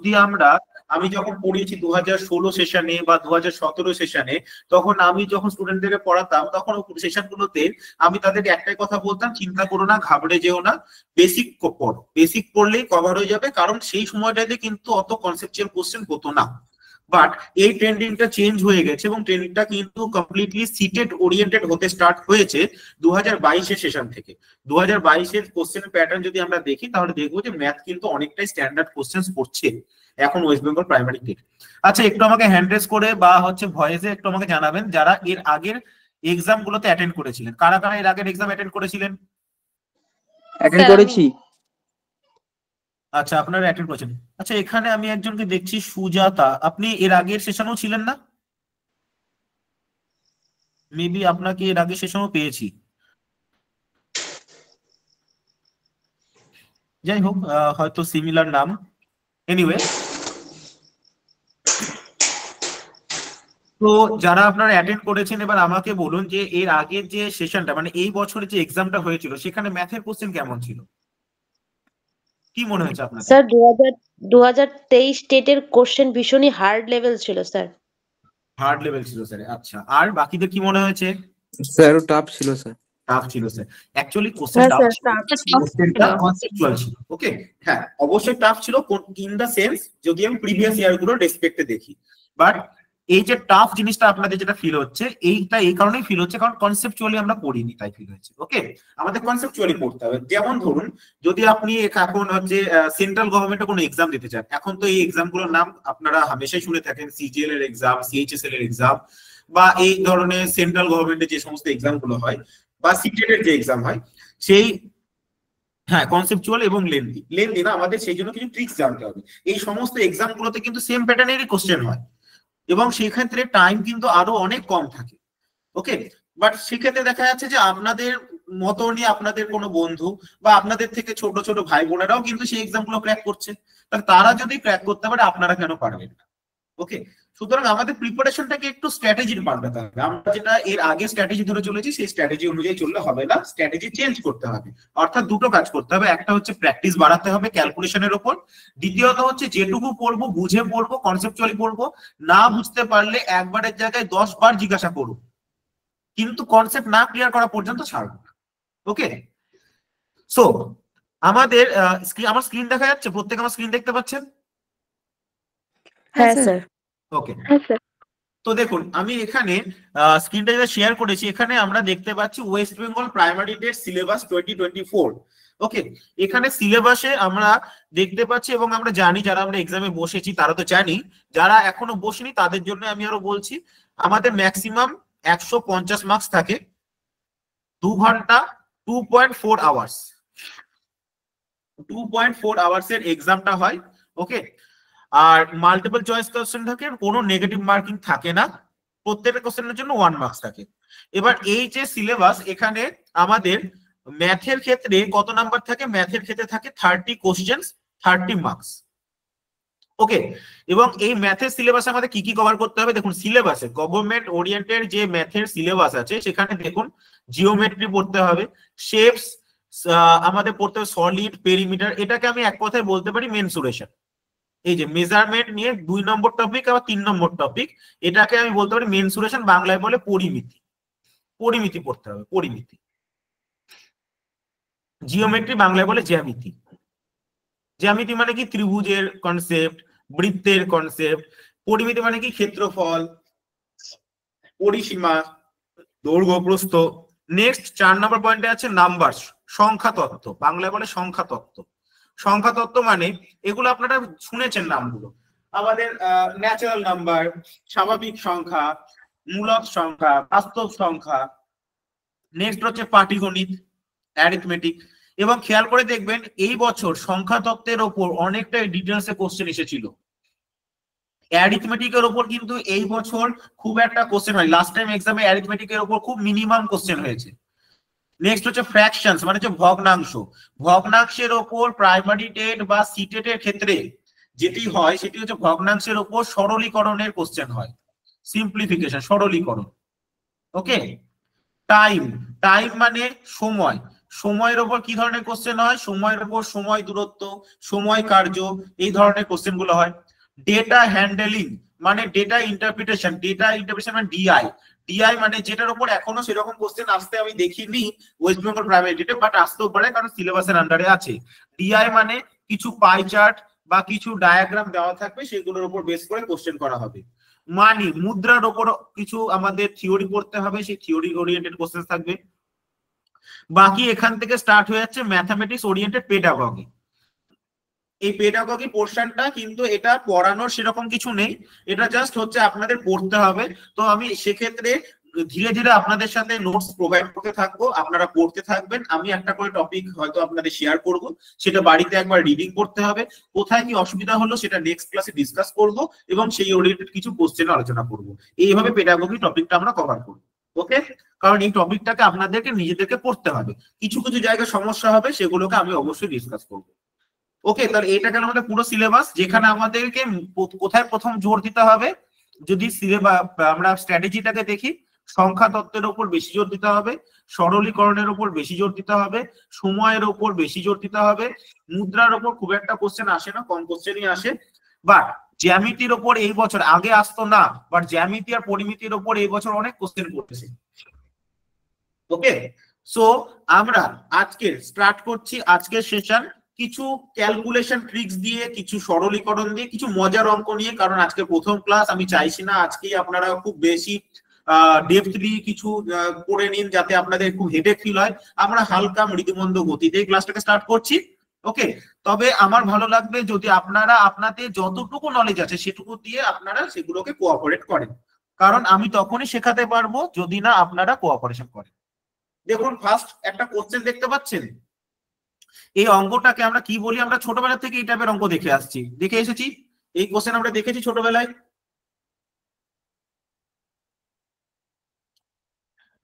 যদি আমি যখন পড়িয়েছি 2016 সেশনে বা 2017 সেশনে, তখন আমি যখন স্টুডেন্টদেরকে পড়াতাম তখন সেশন গুলোতে আমি তাদেরকে একটাই কথা বলতাম, চিন্তা করো না, ঘাবড়ে যেও না, বেসিক পড়ো, বেসিক পড়লেই কভার হয়ে যাবে। কারণ সেই সময়টাতে কিন্তু অত কনসেপচুয়াল কোশ্চেন হতো না। বাট এই ট্রেন্ডিংটা চেঞ্জ হয়ে গেছে এবং ট্রেন্ডিংটা কিন্তু কমপ্লিটলি সিটেড ওরিয়েন্টেড হতে স্টার্ট হয়েছে 2022 সেশন থেকে। 2022 কোশ্চেন প্যাটার্ন যদি আমরা দেখি তাহলে দেখবো যে ম্যাথ কিন্তু অনেকটাই স্ট্যান্ডার্ড কোশ্চেন পড়ছে এখন ওয়েস্ট বেঙ্গল প্রাইমারি থেকে। আচ্ছা, একটু আমাকে হ্যান্ড রেজ করে বা ভয়েসে একটু আমাকে জানাবেন যারা এর আগের এক্সাম গুলোতে অ্যাটেন্ড করেছিলেন। কারা কারা এর আগের এক্সাম অ্যাটেন্ড করেছিলেন? অ্যাটেন্ড করেছি। আচ্ছা, আপনারা অ্যাটেন্ড করেছেন। আচ্ছা, এখানে আমি একজনকে দেখছি, সুজাতা, আপনি এর আগের সেশনেও ছিলেন না? মেবি আপনাকে এর আগের সেশনও পেয়েছি। যাই হোক, হয়তো সিমিলার নাম। এনিওয়ে, তো যারা আপনারা অ্যাটেন্ড করেছেন এবার আমাকে বলুন যে এর আগের যে সেশনটা মানে এই বছরের যে এক্সামটা হয়েছিল সেখানে ম্যাথের কোশ্চেন কেমন ছিল, কি মনে হয়েছে আপনার? স্যার 2023 স্টেটের কোশ্চেন ভীষণই হার্ড লেভেল ছিল স্যার। হার্ড লেভেল ছিল স্যার। আচ্ছা, আর বাকিদের কি মনে হয়েছে? স্যার টাফ ছিল স্যার। টাফ ছিল স্যার। অ্যাকচুয়ালি কোশ্চেন টাফ ছিল, কোশ্চেনটা কনসেপচুয়াল ছিল। ওকে, হ্যাঁ অবশ্যই টাফ ছিল ইন দা সেন্স যদি আমি প্রিভিয়াস ইয়ার গুলো রেসপেক্টে দেখি। বাট এই যে টাফ জিনিসটা আপনাদের যেটা ফিল হচ্ছে, এইটা এই কারণেই ফিল হচ্ছে কারণ কনসেপচুয়ালি আমরা পড়িনি, তাই ফিল হচ্ছে। ওকে, আমাদের কনসেপচুয়ালি পড়তে হবে। যেমন ধরুন, যদি আপনি এখন সেন্ট্রাল গভর্নমেন্টের কোনো এক্সাম দিতে চান, এখন তো এই এক্সাম গুলোর নাম আপনারা হামেশাই শুনে থাকেন, সিজিএল এর এক্সাম, সিএইচএসএল এর এক্সাম, বা এই ধরনের সেন্ট্রাল গভর্নমেন্টের যে সমস্ত এক্সাম গুলো হয় বা সিটেট এর যে এক্সাম হয়, সেই হ্যাঁ কনসেপচুয়াল এবং লেন্দি না, আমাদের সেই জন্য কিছু ট্রিক্স জানতে হবে। এই সমস্ত এক্সাম গুলোতে কিন্তু সেম প্যাটার্নেরই কোশ্চেন হয় এবং সেই ক্ষেত্রে টাইম কিন্তু আরো অনেক কম থাকে। ওকে, বাট সেক্ষেত্রে দেখা যাচ্ছে যে আপনাদের মতনই আপনাদের কোনো বন্ধু বা আপনাদের থেকে ছোট ছোট ভাই বোনেরাও কিন্তু সেই এক্সাম গুলো ক্র্যাক করছে, তাহলে তারা যদি ক্র্যাক করতে পারে আপনারা কেন পারবেন না? ওকে, সুতরাং আমাদের প্রিপারেশনটাকে একটু স্ট্র্যাটেজির পাল্টাতে হবে। আমরা যেটা এর আগে স্ট্র্যাটেজি ধরে চলেছি সেই স্ট্র্যাটেজি অনুযায়ী চললে হবে না, স্ট্র্যাটেজি চেঞ্জ করতে হবে। অর্থাৎ দুটো কাজ করতে হবে, একটা হচ্ছে প্র্যাকটিস বাড়াতে হবে ক্যালকুলেশনের উপর, দ্বিতীয়ত হচ্ছে যেটুকু পড়বো বুঝে পড়বো, কনসেপচুয়ালি পড়বো, না বুঝতে পারলে একবারের জায়গায় 10 বার জিজ্ঞাসা করুন, কিন্তু কনসেপ্ট না ক্লিয়ার করা পর্যন্ত ছাড়বো না। ওকে, সো আমাদের আমার স্ক্রিন দেখা যাচ্ছে? প্রত্যেকে আমার স্ক্রিন দেখতে পাচ্ছেন? হ্যাঁ স্যার। ওকে, তো দেখুন আমি এখানে স্ক্রিনটা যেটা শেয়ার করেছি, এখানে আমরা দেখতে পাচ্ছি West Bengal primary TET syllabus 2024। ওকে, এখানে সিলেবাসে আমরা দেখতে পাচ্ছি এবং আমরা জানি, যারা আমরা এক্সামে বসেছি তারা তো জানি, যারা এখনো বসেনি তাদের জন্য আমি আরো বলছি, আমাদের ম্যাক্সিমাম 150 মার্কস থাকে, 2 ঘন্টা 2.4 আওয়ার্স, 2.4 আওয়ার্স এর এক্সামটা হয়। ওকে, আর মাল্টিপল চয়েস কোশ্চেন থাকে, কোনো নেগেটিভ মার্কিং থাকে না, প্রত্যেকটা কোশ্চেনের জন্য 1 মার্কস থাকে। এবার এই যে সিলেবাস, এখানে আমাদের ম্যাথের ক্ষেত্রে কত নাম্বার থাকে? ম্যাথের ক্ষেত্রে থাকে 30 কোশ্চেন্স, 30 মার্কস। ওকে, এবং এই ম্যাথের সিলেবাসে আমাদের কি কি কভার করতে হবে? দেখুন সিলেবাসে গভর্নমেন্ট ওরিয়েন্টেড যে ম্যাথের সিলেবাস আছে সেখানে দেখুন জিওমেট্রি পড়তে হবে, শেপস আমাদের পড়তে হবে, সলিড, পেরিমিটার, এটাকে আমি এক কথায় বলতে পারি মেনসুরেশন। এই যে মেজারমেন্ট নিয়ে 2 নম্বর টপিক আবার 3 নম্বর টপিক, এটাকে আমি বলতে পারি মেনসুরেশন, বাংলায় বলে পরিমিতি। পরিমিতি পড়তে হবে, পরিমিতি। জিওমেট্রি বাংলায় বলে জ্যামিতি। জ্যামিতি মানে কি? ত্রিভুজের কনসেপ্ট, বৃত্তের কনসেপ্ট। পরিমিতি মানে কি? ক্ষেত্রফল, পরিসীমা, দৈর্ঘ্য, প্রস্থ। নেক্সট 4 নম্বর পয়েন্টে আছে নাম্বার, সংখ্যা তত্ত্ব, বাংলায় বলে সংখ্যা তত্ত্ব। সংখ্যা তত্ত্ব মানে এগুলো আপনারা শুনেছেন নামগুলো, আমাদের ন্যাচারাল নাম্বার, স্বাভাবিক সংখ্যা, মূলদ সংখ্যা, বাস্তব সংখ্যা। নেক্সট হচ্ছে পাটিগণিত, অ্যারিথমেটিক। এবং খেয়াল করে দেখবেন এই বছর সংখ্যা তত্ত্বের ওপর অনেকটা ডিটেলসে কোশ্চেন এসেছিল। অ্যারিথমেটিকের ওপর কিন্তু এই বছর খুব একটা কোশ্চেন হয়, লাস্ট টাইম এক্সামে অ্যারিথমেটিকের ওপর খুব মিনিমাম কোশ্চেন হয়েছে। নেক্সট হচ্ছে ফ্র্যাকশনস মানে হচ্ছে ভগ্নাংশ। ভগ্নাংশের ওপর প্রাইমারি টেট বা সিটেট এর ক্ষেত্রে যেটি হয় সেটি হচ্ছে ভগ্নাংশের ওপর সরলীকরণের কোশ্চেন হয়, সিম্পলিফিকেশন, সরলীকরণ। ওকে, টাইম, টাইম মানে সময়, সময়ের ওপর কি ধরনের কোশ্চেন হয়? সময়ের ওপর সময় দূরত্ব, সময় কার্য, এই ধরনের কোশ্চেন গুলো হয়। ডেটা হ্যান্ডেলিং মানে ডেটা ইন্টারপ্রিটেশন মানে ডিআই। ডিআই মানে যেটার উপর এখনো সেরকম কোশ্চেন আসতে আমি দেখিনি ওয়েস্ট বেঙ্গল প্রাইমারিতে, বাট আসতেও পারে কারণ সিলেবাসের আন্ডারে আছে। ডিআই মানে কিছু পাই চার্ট বা কিছু ডায়াগ্রাম দেওয়া থাকবে, সেগুলোর উপর বেস করে কোশ্চেন করা হবে। মানি মুদ্রার উপর কিছু আমাদের থিওরি পড়তে হবে, সেই থিওরি ওরিয়েন্টেড কোশ্চেন থাকবে। বাকি এখান থেকে স্টার্ট হয়ে যাচ্ছে ম্যাথামেটিক্স ওরিয়েন্টেড পেডাগজি। এই পেডাগজি পোর্শনটা কিন্তু এটা পড়ানোর সেরকম কিছু নেই, এটা জাস্ট হচ্ছে আপনাদের পড়তে হবে। তো আমি সেক্ষেত্রে ধীরে ধীরে আপনাদের সাথে নোটস প্রোভাইড করতে থাকবো, আপনারা পড়তে থাকবেন। আমি একটা করে টপিক হয়তো আপনাদের শেয়ার করব, সেটা বাড়িতে একবার রিডিং করতে হবে। কোথায় কি অসুবিধা হলো সেটা নেক্সট ক্লাসে ডিসকাস করব এবং সেই ওরিয়েন্টেড কিছু কোশ্চেন আলোচনা করব। এইভাবে পেডাগজি টপিকটা আমরা কভার করব। ওকে, কারণ এই টপিকটাকে আপনাদেরকে নিজেদেরকে পড়তে হবে, কিছু কিছু জায়গায় সমস্যা হবে সেগুলোকে আমি অবশ্যই ডিসকাস করব। ওকে, তাহলে এটা গেল আমাদের পুরো সিলেবাস, যেখানে আমাদেরকে কোথায় প্রথম জোর দিতে হবে। যদি সিলেবাস আমরা স্ট্র্যাটেজিটাকে দেখি, সংখ্যা তত্ত্বের উপর বেশি জোর দিতে হবে, সরলীকরণের উপর বেশি জোর দিতে হবে, সময়ের উপর বেশি জোর দিতে হবে। মুদ্রার উপর খুব একটা কোশ্চেন আসে না, কম কোশ্চেনই আসে। বাট জ্যামিতির উপর এই বছর, আগে আসতো না, বাট জ্যামিতি আর পরিমিতির উপর এই বছর অনেক কোশ্চেন করতেছে। ওকে, সো আমরা আজকে স্টার্ট করছি আজকের সেশন কিছু ক্যালকুলেশন ট্রিক্স দিয়ে, কিছু সরলীকরণ দিয়ে, কিছু মজার অঙ্ক নিয়ে। কারণ আজকে প্রথম ক্লাস, আমি চাইছি না আজকেই আপনারা খুব বেশি ডেপথলি কিছু করে নিন যাতে আপনাদের খুব হেডেক ফিল হয়। আমরা হালকা মৃদুমন্দ গতিতে ক্লাসটাকে স্টার্ট করছি। ওকে, তবে আমার ভালো লাগবে যদি আপনারা আপনাদের যতটুকু নলেজ আছে সেটুকু দিয়ে আপনারা সেগুলোকে কোঅপারেট করেন, কারণ আমি তখনই শেখাতে পারবো যদি না আপনারা কোঅপারেশন করেন। দেখুন, ফার্স্ট একটা কোশ্চেন দেখতে পাচ্ছেন। এই অঙ্কটাকে আমরা কি বলি? আমরা ছোটবেলা থেকে এই টাইপের অঙ্ক দেখে এসেছি। এই কোশ্চেন আমরা দেখেছি ছোটবেলায়।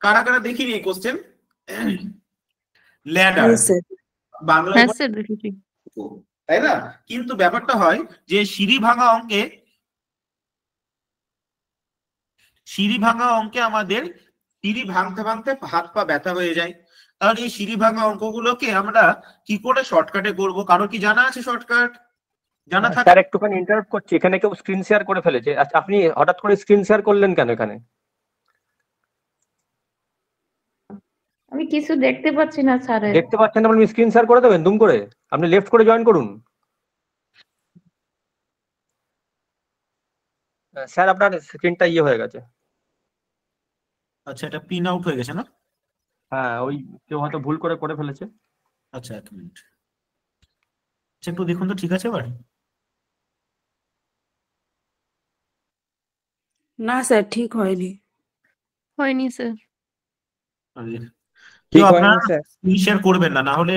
কারা কারা দেখিনি এই কোশ্চেন? ল্যাডার বাংলায় তাই না? কিন্তু ব্যাপারটা হয় যে সিঁড়ি ভাঙা অঙ্কে আমাদের সিঁড়ি ভাঙতে ভাঙতে হাত পা ব্যথা হয়ে যায়। তাহলে এই সিঁড়ি ভাঙা অঙ্কগুলোকে আমরা কি করে শর্টকাটে করবো? কারো কি জানা আছে শর্টকাট? জানা থাকে? স্যার একটুখানি ইন্টারাপ্ট করছি, এখানে কেউ স্ক্রিন শেয়ার করে ফেলেছে। আচ্ছা, আপনি হঠাৎ করে স্ক্রিন শেয়ার করলেন কেন এখানে? আমি কিছু দেখতে পাচ্ছি না স্যার। দেখতে পাচ্ছেন না? আপনি স্ক্রিন শেয়ার করে দেবেন দুম করে। আপনি লেফট করে জয়েন করুন। স্যার আপনার স্ক্রিনটা হয়ে গেছে। আচ্ছা, এটা পিন আউট হয়ে গেছে না? হ্যাঁ, ওই কেউ হয়তো ভুল করে ফেলেছে। আচ্ছা, এক মিনিট, একটু দেখুন তো, ঠিক আছে এবার? না স্যার, ঠিক হয়নি স্যার। কেউ আপনারা শেয়ার করবেন না, না হলে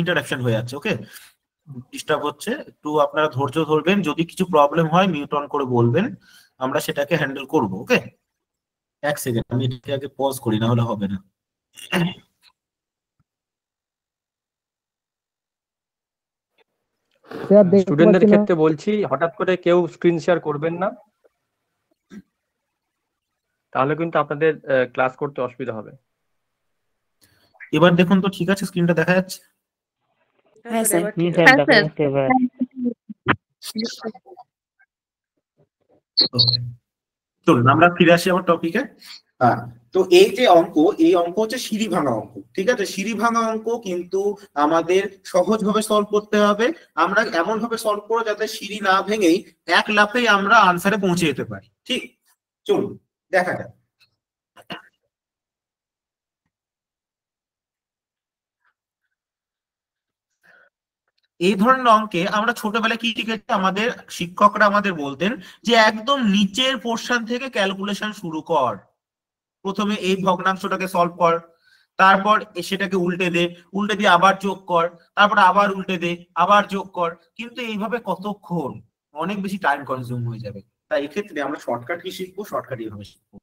ইন্টারাকশন হয়ে যাচ্ছে। ওকে, ডিস্টার্ব হচ্ছে, একটু আপনারা ধৈর্য ধরবেন। যদি কিছু প্রবলেম হয় মিউট অন করে বলবেন, আমরা সেটাকে হ্যান্ডেল করব। ওকে, এক সেকেন্ড, আমি এটাকে আগে পজ করি, না হলে হবে না। স্টুডেন্টদের ক্ষেত্রে বলছি, হঠাৎ করে কেউ স্ক্রিন শেয়ার করবেন না, তাহলে কিন্তু আপনাদের ক্লাস করতে অসুবিধা হবে। এবার দেখুন তো, ঠিক আছে? স্ক্রিনটা দেখা যাচ্ছে? হ্যাঁ স্যার। চলুন আমরা ফিরে আসি আমার টপিকে। তো এই যে অঙ্ক, এই অঙ্ক হচ্ছে সিঁড়ি ভাঙা অঙ্ক। ঠিক আছে, সিঁড়ি ভাঙা অঙ্ক কিন্তু আমাদের সহজ ভাবে সলভ করতে হবে। আমরা এমন ভাবে সলভ করবো যাতে সিঁড়ি না ভেঙেই এক লাফেই আমরা আনসারে পৌঁছে যেতে পারি। ঠিক, চলুন দেখা যাক। এই ধরনের অঙ্কে আমরা ছোটবেলায় কি শিখেছি? আমাদের শিক্ষকরা আমাদের বলতেন যে একদম নিচের পোর্শন থেকে ক্যালকুলেশন শুরু কর, প্রথমে এই ভগ্নাংশটাকে সলভ কর, তারপর সেটাকে উল্টে দিয়ে আবার যোগ কর, তারপর আবার উল্টে দে, আবার যোগ কর। কিন্তু এইভাবে কতক্ষণ? অনেক বেশি টাইম কনজিউম হয়ে যাবে। তাই এক্ষেত্রে আমরা শর্টকাট কি শিখবো? শর্টকাট এইভাবে শিখবো।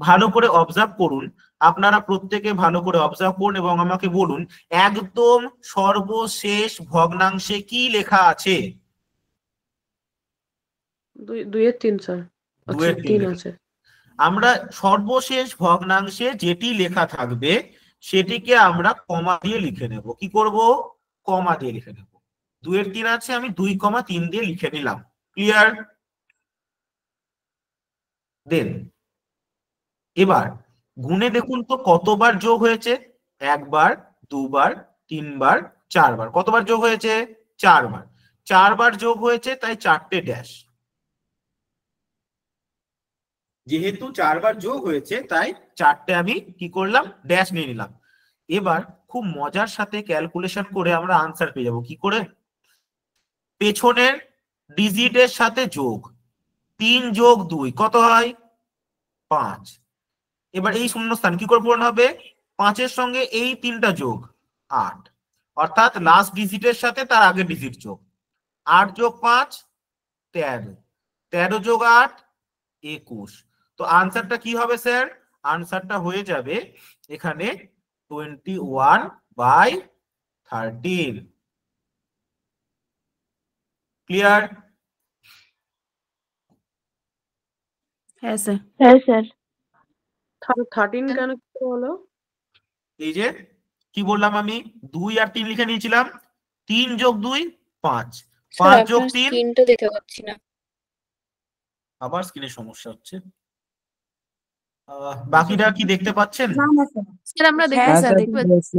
ভালো করে অবজার্ভ করুন, আপনারা প্রত্যেকে ভালো করে অবজার্ভ করুন এবং আমাকে বলুন একদম সর্বশেষ ভগ্নাংশে কি লেখা আছে? 2/3 স্যার। আচ্ছা, 3 আছে। আমরা সর্বশেষ ভগ্নাংশে যেটি লেখা থাকবে সেটিকে আমরা কমা দিয়ে লিখে নেব। কি করব? কমা দিয়ে লিখে নেব। 2 এর 3 আছে, আমি 2,3 দিয়ে লিখে নিলাম। ক্লিয়ার? দেন এবার গুণে দেখুন তো কতবার যোগ হয়েছে। 1 বার, 2 বার, 3 বার, 4 বার। কতবার যোগ হয়েছে? 4 বার। 4 বার যোগ হয়েছে, তাই 4টে ড্যাশ। যেহেতু 4 বার যোগ হয়েছে, তাই 4টে আমি কি করলাম? ড্যাশ নিয়ে নিলাম। এবার খুব মজার সাথে ক্যালকুলেশন করে আমরা আনসার পেয়ে যাবো। কি করে? পেছনের ডিজিটের সাথে যোগ। 3 যোগ 2 কত হয়? 5। এবার এই শূন্যস্থান কি করে পূরণ হবে? 5-এর সঙ্গে এই 3টা যোগ 8, অর্থাৎ লাস্ট ডিজিটের সাথে তার আগের ডিজিট যোগ। 8 যোগ 5 13, 13 যোগ 8 21। তো আনসারটা কি হবে স্যার? আনসারটা হয়ে যাবে এখানে 21/13। ক্লিয়ার? হ্যাঁ স্যার। হ্যাঁ স্যার। 13 কেন কি হলো? এই যে কি বললাম আমি, 2 আর 3 লিখে নিয়েছিলাম। 3 যোগ 2 5, 5 যোগ 3। স্ক্রিনটা দেখতে পাচ্ছি না। আবার স্ক্রিনের সমস্যা হচ্ছে। বাকিটা কি দেখতে পাচ্ছেন? না না স্যার। স্যার আমরা দেখতে হ্যাঁ স্যার দেখতে পাচ্ছি।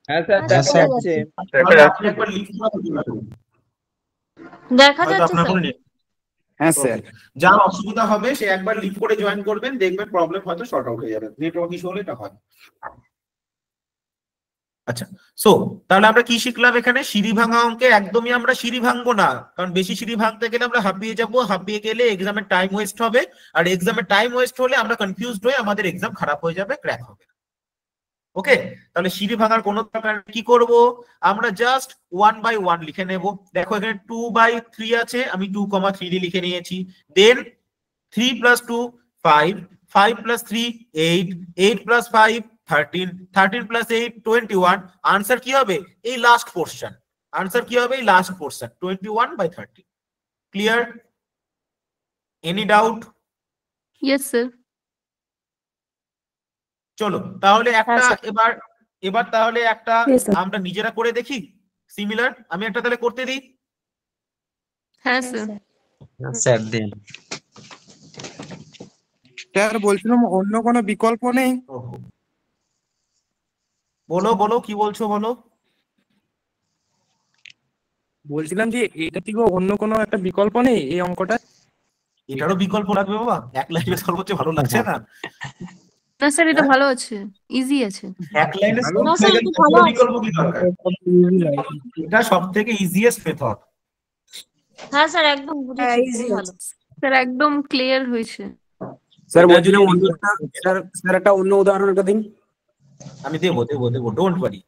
হ্যাঁ স্যার হ্যাঁ, দেখা স্যার, যাচ্ছে। তাহলে আপনি একবার লিখে দেখা হয়তো যাচ্ছে আপনার স্যার। কোনো নেই। হ্যাঁ স্যার। যা অসুবিধা হবে সে একবার লিভ করে জয়েন করবেন, দেখবেন প্রবলেম হয়তো শর্ট আউট হয়ে যাবে। নেটওয়ার্ক ইস্যু হলে এটা হয়। আচ্ছা, সো তাহলে আমরা কি শিখলাম এখানে? সিঁড়ি ভাঙা অঙ্কে একদমই আমরা সিঁড়ি ভাঙবো না, কারণ বেশি সিঁড়ি ভাঙতে গেলে আমরা হাঁপিয়ে যাবো। হাঁপিয়ে গেলে এক্সামের টাইম ওয়েস্ট হবে, আর এক্সামের টাইম ওয়েস্ট হলে আমরা কনফিউজড হয়ে আমাদের এক্সাম খারাপ হয়ে যাবে, ক্র্যাক হবে। ওকে, তাহলে সিঁড়ি ভাঙার কোনো দরকার নেই। কি করব? আমরা জাস্ট 1/1 লিখে নেব। দেখো এখানে 2/3 আছে, আমি 2,3 দিয়ে লিখে নিয়েছি। দেন 3 + 2 5, 5 + 3 8, 8 + 5 13, 13 + 8 21। আনসার কি হবে? এই লাস্ট পোরশন। আনসার কি হবে? এই last portion 21/30। Clear? Any doubt? Yes sir. চলো তাহলে একটা স্যার। এবার তাহলে একটা Yes, sir. আমরা নিজেরা করে দেখি সিমিলার। আমি একটা তাহলে করতে দিই। হ্যাঁ স্যার। স্যার দিন। স্যার বলছিলাম অন্য কোনো বিকল্প নেই? ওহো। বলো বলো কি বলছো বলো। বলছিলাম যে এটা থেকে অন্য কোনো একটা বিকল্প নেই এই অঙ্কটা? এটারও বিকল্প লাগবে বাবা? এক লাইনে সলভ হচ্ছে, ভালো লাগছে না? না স্যার এটা হ্যাঁ? ভালো আছে, ইজি আছে। এক লাইনে ভালো? solve না, হয়ে স্যার, গেলে এটা ভালো কোনো আছে। বিকল্প কি দরকার? এটা সবথেকে ইজিয়েস্ট মেথড। হ্যাঁ স্যার, একদম হ্যাঁ বুঝেছি, ইজি খুবই ভালো। স্যার একদম ক্লিয়ার হয়েছে। স্যার এটা বলছিলাম যদি- অন্য একটা স্যার একটা অন্য উদাহরণ একটা দিন। আমি দেবো দেবো দেবো, ডোন্ট ওয়ারি।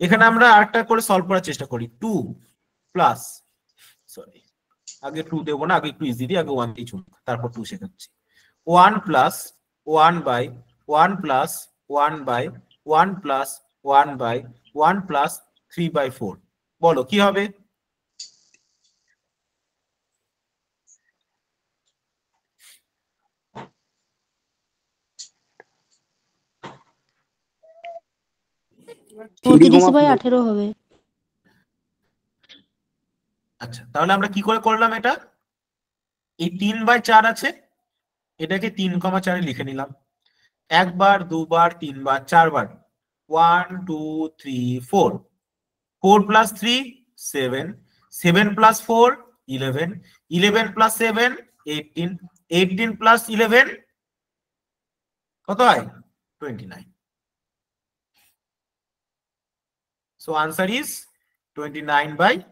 এখানে আমরা আরেকটা করে সলভ করার চেষ্টা করি। 2 প্লাস, সরি আগে 2 দেবো না, আগে একটু ইজি দিই, আগে 1 দিয়ে চলুন, তারপর 2 শেখাচ্ছি। 1 প্লাস 1/1 প্লাস 1/1 প্লাস 1/1 প্লাস 3/4। বলো কি হবে? ও 30/18 হবে। আচ্ছা, তাহলে আমরা কি করে করলাম এটা? এই 3/4 আছে, এটাকে 3,4 লিখে নিলাম। একবার, দুবার, তিনবার, চারবার। 1 2 3 4। 4 + 3 7, 7 + 4 11, 11 + 7 18, 18 + 11 কত হয়? 29. So answer is 29/8.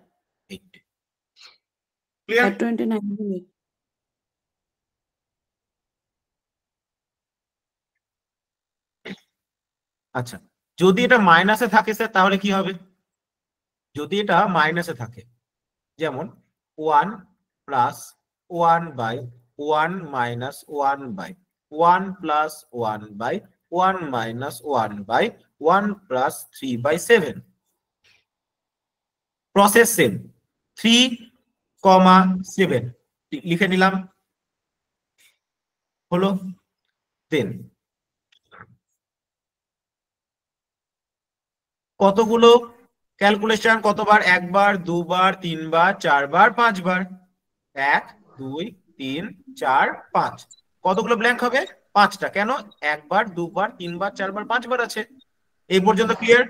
Clear? 29 আচ্ছা, যদি এটা মাইনাসে থাকে স্যার তাহলে কি হবে? যদি এটা মাইনাসে থাকে, যেমন 1 plus 1/1 minus 1/1 plus 1/1 minus 1/1 plus 3/7। Process same, 3, 7। লিখে নিলাম, হলো। দেন কতগুলো ক্যালকুলেশন, কতবার? একবার, দুবার, তিনবার, চারবার, পাঁচবার। 1 2 3 4 5। কতগুলো ব্ল্যাঙ্ক হবে? 5টা। কেন? একবার, দুবার, তিনবার, চারবার, পাঁচবার আছে। এই পর্যন্ত ক্লিয়ার?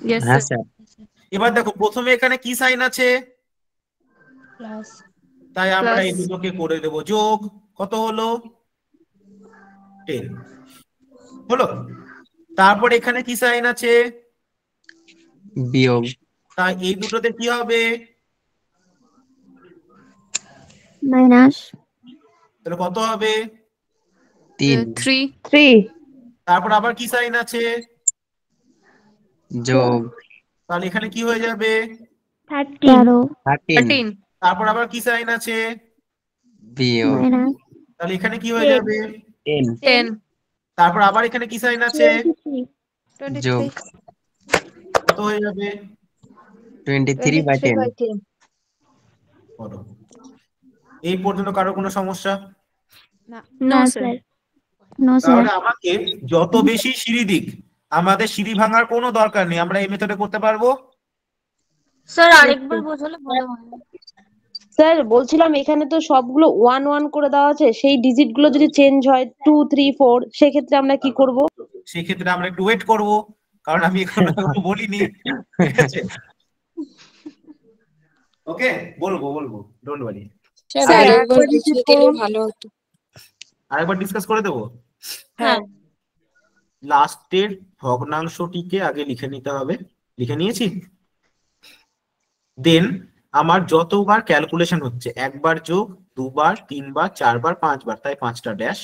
ইয়েস হ্যাঁ স্যার। স্যার। এবার দেখো প্রথমে এখানে কি সাইন আছে, প্লাস। তাই আমরা Plus. এই দুটোকে করে দেব যোগ। কত হলো? 10 হলো। তারপর এখানে কি সাইন আছে? বিয়োগ। তাই এই দুটোতে কি হবে? মাইনাস। তাহলে কত হবে? 3 3. 3 তারপর আবার কি সাইন আছে? যোগ। তাহলে এখানে কি হয়ে যাবে? 13 13. তারপর আবার কি সাইন আছে? বিয়োগ। মাইনাস তাহলে এখানে কি হয়ে যাবে? 10. তারপর আবার এখানে কি সাইন আছে? 23 যোগ। কত হয়ে যাবে? 23/10। বলো। এই পর্যন্ত কারো কোনো সমস্যা? No না sir. স্যার। No sir. তাহলে আমাকে যত বেশি সিঁড়ি দিক, আমাদের সিঁড়ি ভাঙার কোনো দরকার নেই, আমরা এই মেথডে করতে পারবো। স্যার আরেকবার বোঝালে ভালো হয়। স্যার বলছিলাম এখানে তো সবগুলো 1 1 করে দেওয়া আছে, সেই ডিজিট গুলো যদি চেঞ্জ হয় 2 3 4, সেক্ষেত্রে আমরা কি করব? সেক্ষেত্রে আমরা একটু ওয়েট করব, কারণ আমি এখনো বলিনি। ঠিক আছে, ওকে, বলবো ডোন্ট ওয়ারি। স্যার আরেকবার বুঝিয়ে দিলে ভালো হতো। আরেকবার ডিসকাস করে দেবো। হ্যাঁ। লাস্টের ভগ্নাংশটিকে আগে লিখে নিতে হবে। লিখে নিয়েছি। দেন আমার যতবার ক্যালকুলেশন হচ্ছে, একবার যোগ, দুবার, তিনবার, চারবার, পাঁচবার, তাই 5টা ড্যাশ।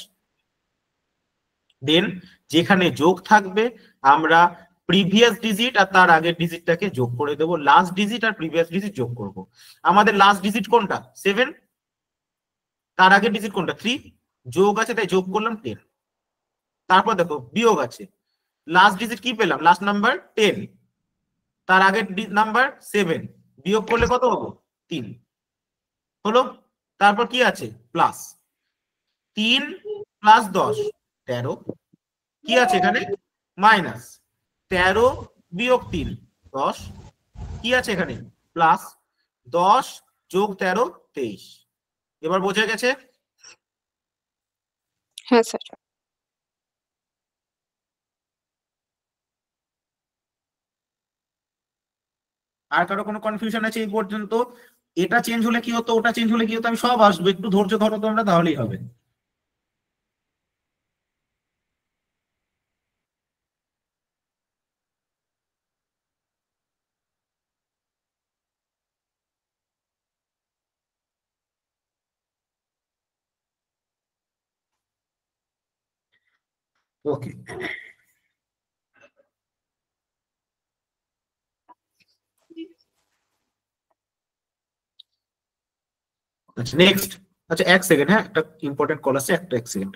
দেন যেখানে যোগ থাকবে আমরা প্রিভিয়াস ডিজিট আর তার আগের ডিজিটটাকে যোগ করে দেবো। লাস্ট ডিজিট আর প্রিভিয়াস ডিজিট যোগ করব। আমাদের লাস্ট ডিজিট কোনটা? 7। তার আগের ডিজিট কোনটা? 3। যোগ আছে তাই যোগ করলাম 10। তারপর দেখো বিয়োগ আছে। লাস্ট ডিজিট কি পেলাম? লাস্ট নাম্বার 10, তার আগের নাম্বার 7, বিয়োগ করলে কত হলো? 3 হলো। তারপর কি আছে? Plus 3 plus 10 13। কি আছে এখানে? মাইনাস 13 বিয়োগ 3 10। কি আছে এখানে? প্লাস 10 যোগ 13 23। এবার বোঝা গেছে? হ্যাঁ স্যার। আর কারো কোনো কনফিউশন আছে এই পর্যন্ত? এটা চেঞ্জ হলে কি হতো, ওটা চেঞ্জ হলে কি হতো, আমি সব আসবো, একটু ধৈর্য ধরো তোমরা, তাহলেই হবে। ওকে, আচ্ছা নেক্সট। আচ্ছা এক সেকেন্ড, হ্যাঁ একটা ইম্পর্টেন্ট কল আছে, এক সেকেন্ড।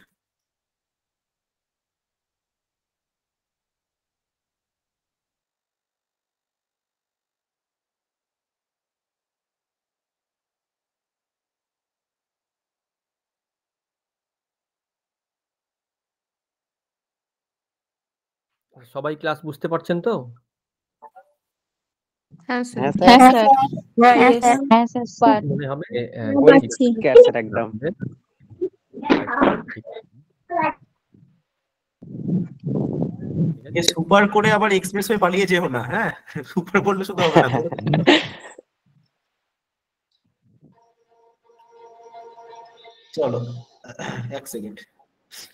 সবাই ক্লাস বুঝতে পারছেন তো? হ্যাঁ স্যার। হ্যাঁ স্যার। হ্যাঁ স্যার। মনে হবে পাচ্ছি। একদম। সুপার করে আবার এক্সপ্রেস হয়ে পালিয়ে যেও না, হ্যাঁ সুপার করলে শুধু হবে না। চলো এক সেকেন্ড,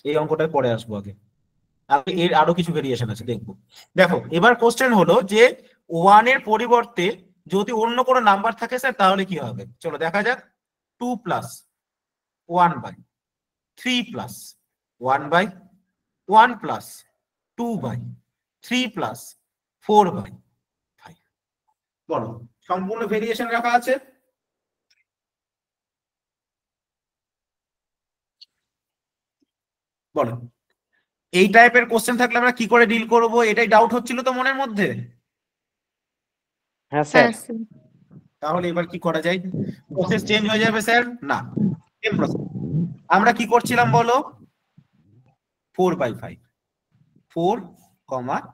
এই অঙ্কটায় পরে আসবো, আগে এর আরো কিছু ভেরিয়েশন আছে দেখবো। দেখো এবার কোশ্চেন হলো যে 1 এর পরিবর্তে যদি অন্য কোনো নাম্বার থাকে স্যার তাহলে কি হবে? চলো দেখা যাক। 2 plus 1 by 3 plus 1 by 1 plus 2 by 3 plus 4 by 5। বলো সম্পূর্ণ ভেরিয়েশন রাখা আছে। বলো এই টাইপের কোশ্চেন থাকলে আমরা কি করে ডিল করব, এটাই ডাউট হচ্ছিল তো মনের মধ্যে। হ্যাঁ হ্যাঁ স্যার। স্যার। তাহলে এবার কি করা যায়? প্রসেস চেঞ্জ হয়ে যাবে স্যার? না, সেম প্রসেস। আমরা কি করছিলাম বলো? 4/5 4, 5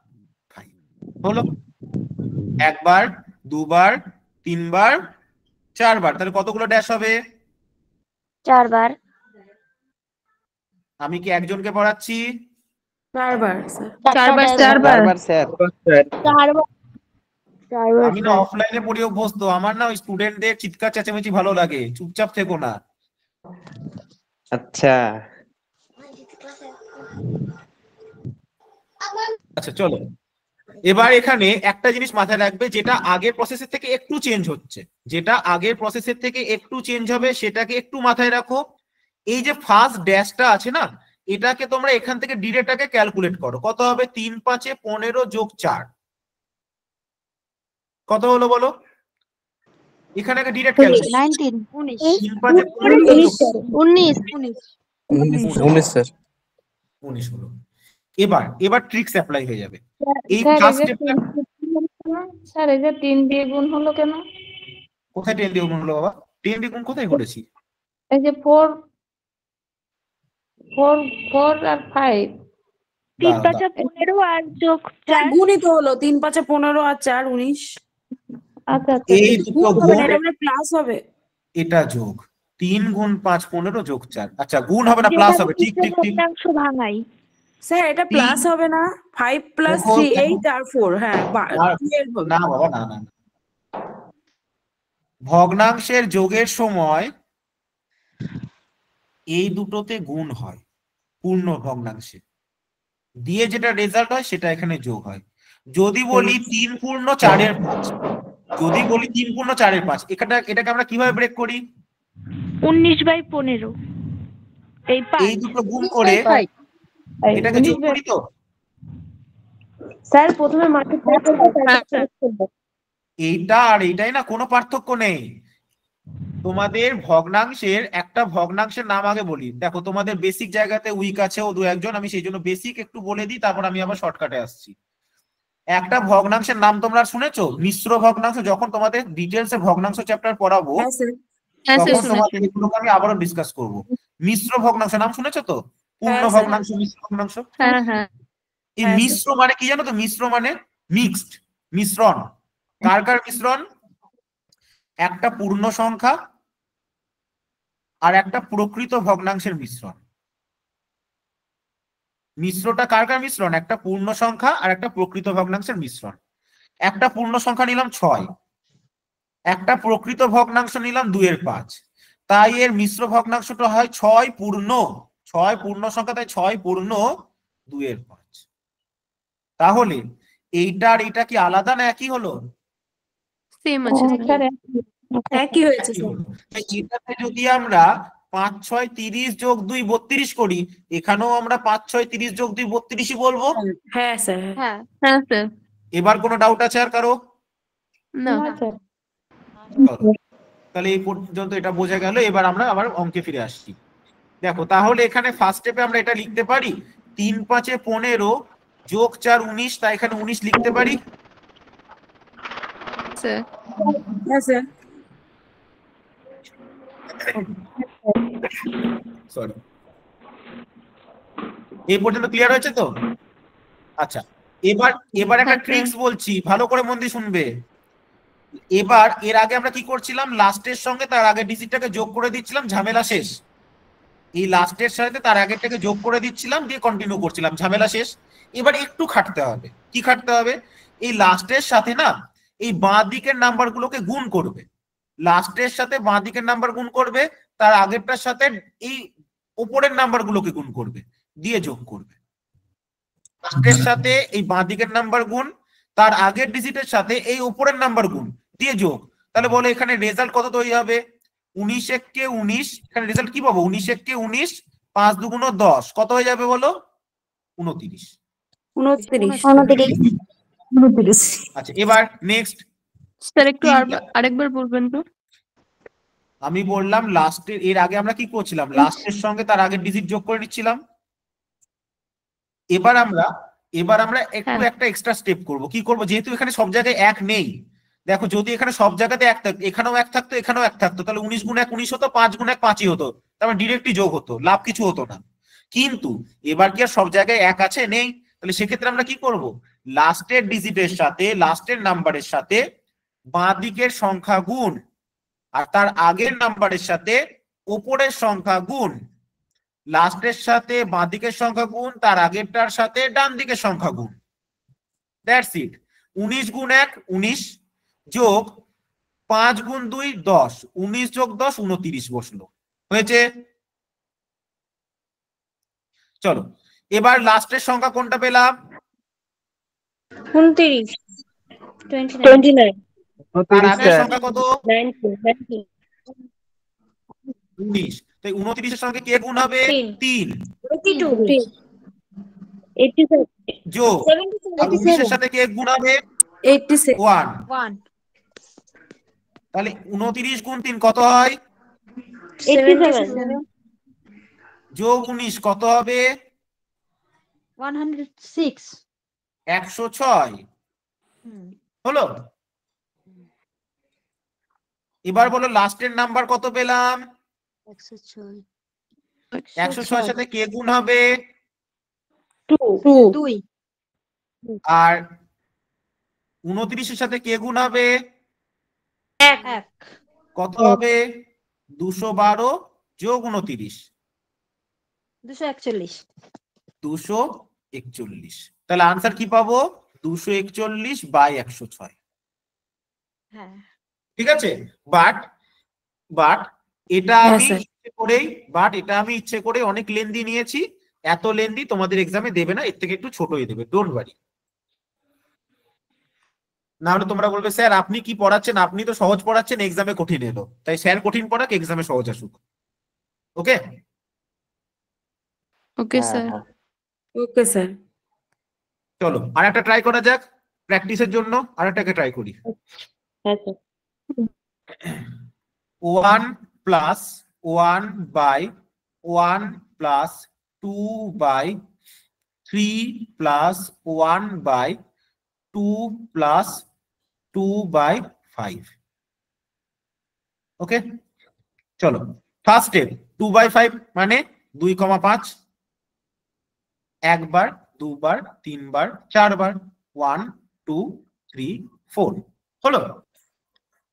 হলো। একবার, দুবার, তিনবার, চারবার, তাহলে কতগুলো ড্যাশ হবে? 4 বার। আমি কি একজনকে পড়াচ্ছি? 4 বার স্যার। 4 বার। 4 বার। বারবার স্যার। 4 বার। 4 বার আমি না অফলাইনে পড়ি অভ্যস্ত, আমার না ওই স্টুডেন্টদের চিৎকার চেঁচামেচি ভালো লাগে, চুপচাপ থেকো না। আচ্ছা আচ্ছা চলো, এবার এখানে একটা জিনিস মাথায় রাখবে, যেটা আগের প্রসেসের থেকে একটু চেঞ্জ হচ্ছে, যেটা আগের প্রসেসের থেকে একটু চেঞ্জ হবে সেটাকে একটু মাথায় রাখো। এই যে ফার্স্ট ড্যাশটা আছে না, এটাকে তোমরা এখান থেকে ডিরেক্টটাকে ক্যালকুলেট করো। কত হবে? 3 5 15 যোগ 4 কত হলো বলো? এখানে ডিরেক্ট ক্যালকুলেট 19 3 5 15 যোগ 19 19 স্যার। 19 হলো। এবার ট্রিক্স অ্যাপ্লাই হয়ে যাবে। এই স্যার, ফার্স্ট এই যে স্টেপটা স্যার, এই যে 3 দিয়ে গুণ হলো কেন? কোথায় 10 দিয়ে গুণ হলো বাবা? 10 দিয়ে গুণ কোথায় করেছি? এই যে 4 আর 5। 3 5 15 আর যোগ 4 গুণই তো হলো 3 5 15 আর 4 19। আচ্ছা আচ্ছা, এই দুটো গুণ হবে গুণ, না, এটা মানে প্লাস হবে। এটা যোগ। 3 গুণ 5 15 যোগ 4। আচ্ছা গুণ হবে না, প্লাস হবে। ঠিক ঠিক ঠিক। ভগ্নাংশ ভাঙাই। স্যার এটা প্লাস হবে না? 5 প্লাস দেখো, 3 দেখো। 8 আর 4 হ্যাঁ আর- 12 হবে। না বাবা, না না না। ভগ্নাংশের যোগের সময় এই দুটোতে গুণ হয়, পূর্ণ ভগ্নাংশে দিয়ে যেটা রেজাল্ট হয় সেটা এখানে যোগ হয়। যদি বলি 3 পূর্ণ 4 5, যদি বলি 3 পূর্ণ 4 5, এটাকে আমরা কিভাবে ব্রেক করি? 19/15 এই 5 এই দুটো গুণ করে এটাকে যোগ করি তো। স্যার প্রথমে মাল্টিপ্লাই করব, তারপর করব। এইটা আর এইটাই না, কোনো পার্থক্য নেই। তোমাদের ভগ্নাংশের একটা ভগ্নাংশের নাম আগে বলি। দেখো তোমাদের বেসিক জায়গাতে উইক আছে ও দু একজন, আমি সেই জন্য বেসিক একটু বলে দিই, তারপর আমি আবার শর্টকাটে আসছি। একটা ভগ্নাংশের নাম তোমরা শুনেছো? মিশ্র ভগ্নাংশ। যখন তোমাদের ডিটেলসে ভগ্নাংশ চ্যাপ্টার পড়াবো হ্যাঁ স্যার। হ্যাঁ স্যার তখন তোমাদের এগুলোকে আমি আবারও ডিসকাস করব। মিশ্র ভগ্নাংশ নাম শুনেছো তো? পূর্ণ হ্যাঁ, স্যার। ভগ্নাংশ, মিশ্র ভগ্নাংশ। হ্যাঁ হ্যাঁ এই হ্যাঁ, মিশ্র মানে কি জানো তো? মিশ্র মানে মিক্সড, মিশ্রণ। কার কার মিশ্রণ? একটা পূর্ণ সংখ্যা আর একটা প্রকৃত ভগ্নাংশের মিশ্রণ। মিশ্রটা কার কার মিশ্রণ? একটা পূর্ণ সংখ্যা আর একটা প্রকৃত ভগ্নাংশের মিশ্রণ। একটা পূর্ণ সংখ্যা নিলাম 6, একটা প্রকৃত ভগ্নাংশ নিলাম 2 এর 5, তাই এর মিশ্র ভগ্নাংশটা হয় 6 পূর্ণ, 6 পূর্ণ সংখ্যা, তাই 6 পূর্ণ 2 এর 5। তাহলে এইটা আর এটা কি আলাদা না একই হলো? সেম আছে স্যার, একই হয়েছে একই স্যার। হলো। তাই এটাতে যদি আমরা 5 6 30 যোগ 2 32 করি, এখানেও আমরা 5 6 30 যোগ 2 32ই বলবো। হ্যাঁ স্যার। হ্যাঁ হ্যাঁ স্যার। এবার কোনো ডাউট আছে আর কারো? না স্যার। চলো, তাহলে এই পর্যন্ত এটা বোঝা গেল। এবার আমরা আবার অঙ্কে ফিরে আসছি। দেখো তাহলে এখানে ফার্স্ট স্টেপে আমরা এটা লিখতে পারি 3 5 15 যোগ 4 19, তাই এখানে 19 লিখতে পারি। স্যার। হ্যাঁ স্যার। সরি, এই পর্যন্ত ক্লিয়ার হয়েছে তো? আচ্ছা, এবার একটা ট্রিক্স বলছি, ভালো করে মন দিয়ে শুনবে। এবার এর আগে আমরা কি করছিলাম? লাস্টের সঙ্গে তার আগের ডিজিটটাকে যোগ করে দিচ্ছিলাম, ঝামেলা শেষ। এই লাস্টের সাথে তার আগেরটাকে যোগ করে দিচ্ছিলাম, দিয়ে কন্টিনিউ করছিলাম, ঝামেলা শেষ। এবার একটু খাটতে হবে। কি খাটতে হবে? এই লাস্টের সাথে না এই বাঁ দিকের নাম্বারগুলোকে গুণ করবে। লাস্টের সাথে বাঁ দিকের নাম্বার গুণ করবে, তার আগেরটার সাথে এই উপরের নাম্বারগুলোকে গুণ করবে, দিয়ে যোগ করবে। লাস্টের সাথে এই বাঁ দিকের নাম্বার গুণ, তার আগের ডিজিটের সাথে এই উপরের নাম্বার গুণ, দিয়ে যোগ। তাহলে বলো এখানে রেজাল্ট কত তৈরি হবে? 19 1 19। এখানে রেজাল্ট কি পাবো? 19 1 19, 5 2 10, কত হয়ে যাবে বলো? 29। 29 আচ্ছা, এবার নেক্সট। স্যার একটু আরেকবার বলবেন তো? আমি বললাম লাস্টের, এর আগে আমরা কি করছিলাম? লাস্টের সঙ্গে তার আগের ডিজিট যোগ করে নিচ্ছিলাম। এবার আমরা একটু একটা এক্সট্রা স্টেপ করব। কি করব? যেহেতু এখানে সব জায়গায় 1 নেই, দেখো যদি এখানে সব জায়গাতে এক থাকতো, এখানেও এক থাকতো, এখানেও এক থাকতো, তাহলে 19 গুণ 1 19 হতো, 5 গুণ 1 5ই হতো, তারপর ডিরেক্টলি যোগ হতো, লাভ কিছু হতো না। কিন্তু এবার কি আর সব জায়গায় এক আছে? নেই। তাহলে সেক্ষেত্রে আমরা কি করব? লাস্টের ডিজিটের সাথে, লাস্টের নাম্বারের সাথে বাঁ দিকের সংখ্যা গুণ, আর তার আগের নাম্বারের সাথে উপরের সংখ্যা গুণ, লাস্টের সাথে বাঁ দিকের সংখ্যা গুণ, তার আগেরটার সাথে ডান দিকের সংখ্যা গুণ। That's it. 19 গুণ 1 19 যোগ 5 গুণ 2 10, 19 যোগ 10 29 বসলো, হয়েছে। চলো এবার লাস্টের সংখ্যা কোনটা পেলাম? 29 29 তার আগের সংখ্যা কত? 19 19। তাই 29 এর সঙ্গে কে গুণ হবে? 3 যোগ 19 এর সাথে কে গুণ হবে? 1। তাহলে 29 গুণ 3 কত হয়? 87 যোগ 19 কত হবে? 106 106 হলো। এবার বলো লাস্টের নাম্বার কত পেলাম? 106 এর সাথে কে গুণ হবে? 2 আর 29 এর সাথে কে গুণ হবে? 1 কত হবে? 212 যোগ 29 241 241। তাহলে আনসার কি পাবো? 241 বাই 106। হ্যাঁ ঠিক আছে। বাট এটা আমি ইচ্ছে করে অনেক লেন্দি নিয়েছি। এত লেন্দি তোমাদের এক্সামে দেবে না, এর থেকে একটু ছোটই দেবে, ডোন্ট ওয়ারি। না হলে তোমরা বলবে স্যার আপনি কি পড়াচ্ছেন, আপনি তো সহজ পড়াচ্ছেন, এক্সামে কঠিন এলো। তাই স্যার কঠিন পড়াক, এক্সামে সহজ আসুক। ওকে ওকে স্যার। Okay sir. চলো আর একটা ট্রাই করা যাক প্র্যাকটিসের জন্য, আর একটাকে ট্রাই করি। হ্যাঁ sir. 1 plus 1 by 1 plus 2 by 3 plus 1 by 2 plus 2 by 5। Okay চলো ফার্স্ট স্টেপ 2 বাই 5 মানে 2,5, একবার, দুবার, তিনবার, চারবার, 1 2 3 4 হলো।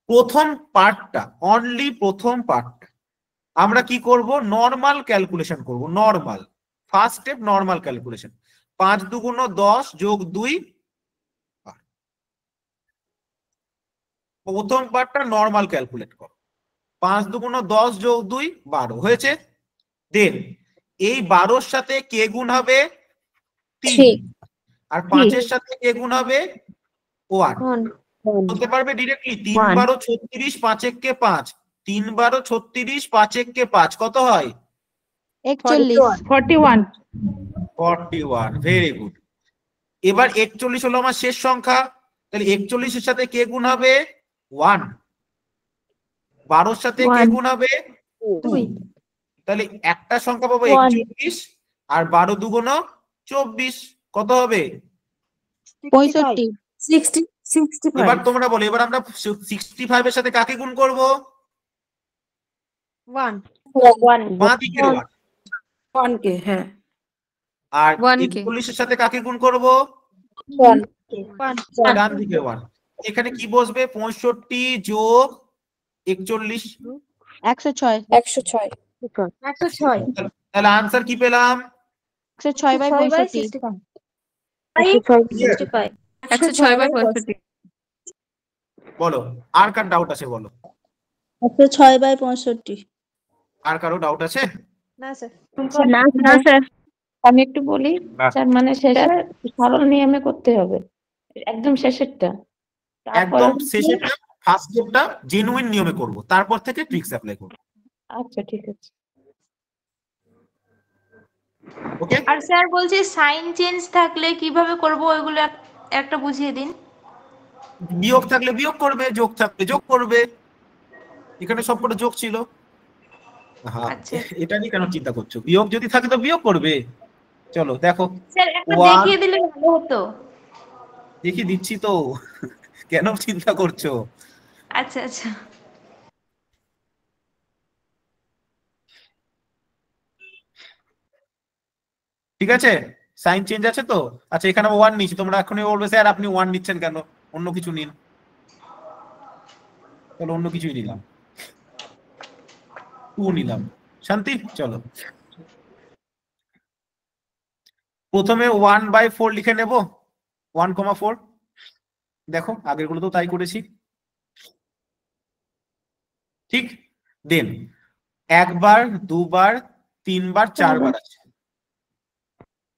প্রথম পার্টটা, অনলি প্রথম পার্টটা আমরা কি করব? নরমাল ক্যালকুলেশন করব। Normal first step, normal calculation. 5 দুগুণ 10 যোগ 2, প্রথম পার্টটা নরমাল ক্যালকুলেট করো। 5 দুগুণ 10 যোগ 2 12 হয়েছে। দেন এই 12 সাথে কে গুণ হবে? 3। আর 5 এর সাথে কে গুণ হবে? 1। বলতে পারবে ডিরেক্টলি 3 12 36 5 1 কে 5, 3 12 36 5 1 কে 5 কত হয়? 41। Very good. এবার 41 হলো আমার শেষ সংখ্যা, তাহলে 41 এর সাথে কে গুণ হবে? 1। 12 এর সাথে কে গুণ হবে? 2। তাহলে একটা সংখ্যা পাবো 41, আর 12 দুগুণ 24 কত হবে? 65 এবার তোমরা বলো, এবার আমরা 65 এর সাথে কাকে গুণ করব? 1 বাঁ দিকের 1 কে। হ্যাঁ। আর 1 কে। 41 এর সাথে কাকে গুণ করব? 1 ডান দিকে 1। এখানে কি বসবে? 65 যোগ 41 106 তাহলে আনসার কি পেলাম? 106 বাই 65 106 বাই 65। বলো আর কার ডাউট আছে? বলো 106 বাই 65। আর কারো ডাউট আছে? না স্যার না স্যার আমি একটু বলি স্যার, মানে শেষে সরল নিয়মে করতে হবে, একদম শেষেরটা। একদম শেষেরটা, ফার্স্ট স্টেপটা জেনুইন নিয়মে করব, তারপর থেকে ট্রিক্স অ্যাপ্লাই করব। আচ্ছা ঠিক আছে। ওকে। আর স্যার বলছি সাইন চেঞ্জ থাকলে কিভাবে করব ওইগুলো একটা বুঝিয়ে দিন। বিয়োগ থাকলে বিয়োগ করবে, যোগ থাকলে যোগ করবে। এখানে সবকটা যোগ ছিল। হ্যাঁ, এটা নিয়ে কেন চিন্তা করছো? বিয়োগ যদি থাকে তো বিয়োগ করবে। চলো দেখো, স্যার একটা দেখিয়ে দিলে ভালো হতো। দেখিয়ে দিচ্ছি তো। কেন চিন্তা করছো? আচ্ছা আচ্ছা ঠিক আছে, সাইন চেঞ্জ আছে তো। আচ্ছা এখানে 1 নিচ্ছি, তোমরা এখনই বলবে স্যার আপনি 1 নিচ্ছেন কেন, অন্য কিছু নিন। চলো অন্য কিছুই নিলাম, 2 নিলাম। শান্তি? চলো প্রথমে 1/4 লিখে নেব, 1,4। দেখো আগের গুলো তো তাই করেছি, ঠিক। দেন 1 বার 2 বার 3 বার 4 বার আছে।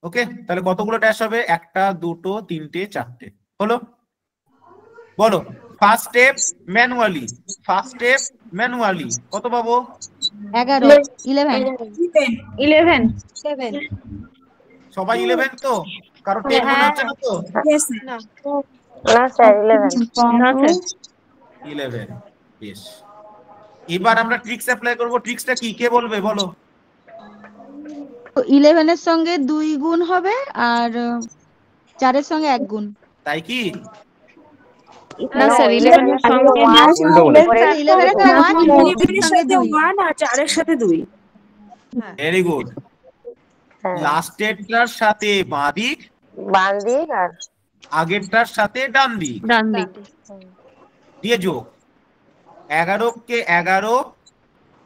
ওকে, তাহলে কতগুলো ড্যাশ হবে? 1টা 2টো 3টে 4টে হলো। বলো first step manually, first step manually কত পাবো? 11 11 11 সবাই 11 তো, কারো 10 মনে হচ্ছে না তো? না স্যার 11 না স্যার 11। বেশ, এবার আমরা ট্রিক্স অ্যাপ্লাই করব। ট্রিক্সটা কি কে বলবে? বলো। 11 এর সঙ্গে 2 গুণ হবে আর 4 এর সঙ্গে 1 গুণ। তাই কি? না স্যার 11 এর সঙ্গে উল্টো বলে। 11 এর সঙ্গে 1 এর সাথে 1 আর 4 এর সাথে 2 ভেরি গুড। লাস্টেরটার সাথে বাঁ দিক, বাম দিক আর আগেরটার সাথে ডান দিক ডান দিক দিয়ে যোগ। 11 কে 11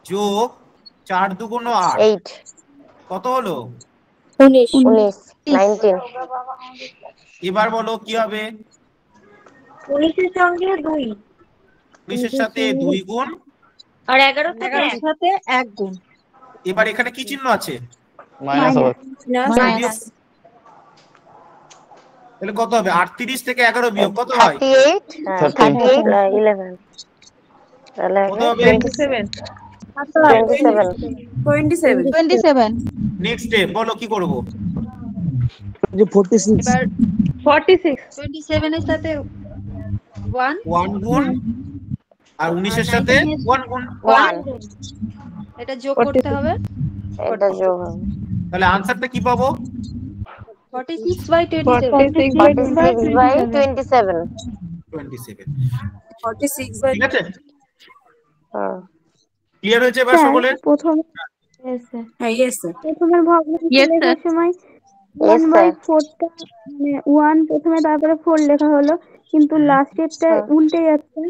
যোগ 4 দুগুণ 8 8 কত হলো? 19 19 এবার বলো কি হবে? 19 এর সঙ্গে 2 19 এর সাথে 2 গুণ আর 11 থেকে 1 সাথে 1 গুণ। এবার এখানে কি চিহ্ন আছে? মাইনাস হবে। মাইনাস তাহলে কত হবে? 38 থেকে 11 বিয়োগ কত হয়? 38 11 তাহলে কত হবে? 27 নেক্সট স্টেপ বলো কি করব? 27 এর সাথে 1 গুণ আর 19 এর সাথে 1 গুণ। 1 এটা যোগ করতে হবে। এটা যোগ হবে তাহলে আনসারটা কি পাবো? 46/27 46/27 27। ঠিক আছে, হ্যাঁ ক্লিয়ার হয়েছে এবার সকলের? প্রথমে প্রথমে ভগ্নাংশ লেখার সময় Yes, sir. 1/4টা মানে 1 প্রথমে তারপরে 4 লেখা হলো, কিন্তু লাস্টেরটা উল্টে যাচ্ছে।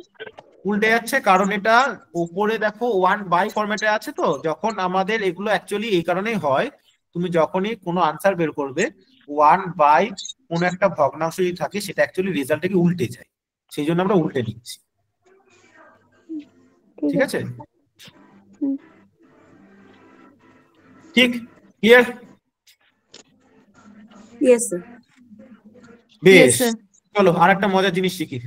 উল্টে যাচ্ছে কারণ এটা উপরে দেখো 1/, ফরম্যাটে আছে তো। যখন আমাদের এগুলো অ্যাকচুয়ালি এই কারণেই হয়, তুমি যখনই কোনো আনসার বের করবে 1/, কোনো একটা ভগ্নাংশ যদি থাকে সেটা অ্যাকচুয়ালি রেজাল্টটাকে উল্টে যায়, সেই জন্য আমরা উল্টে নিচ্ছি। ঠিক আছে, ঠিক ক্লিয়ার? বেশ, চলো আর একটা মজার জিনিস শিখি।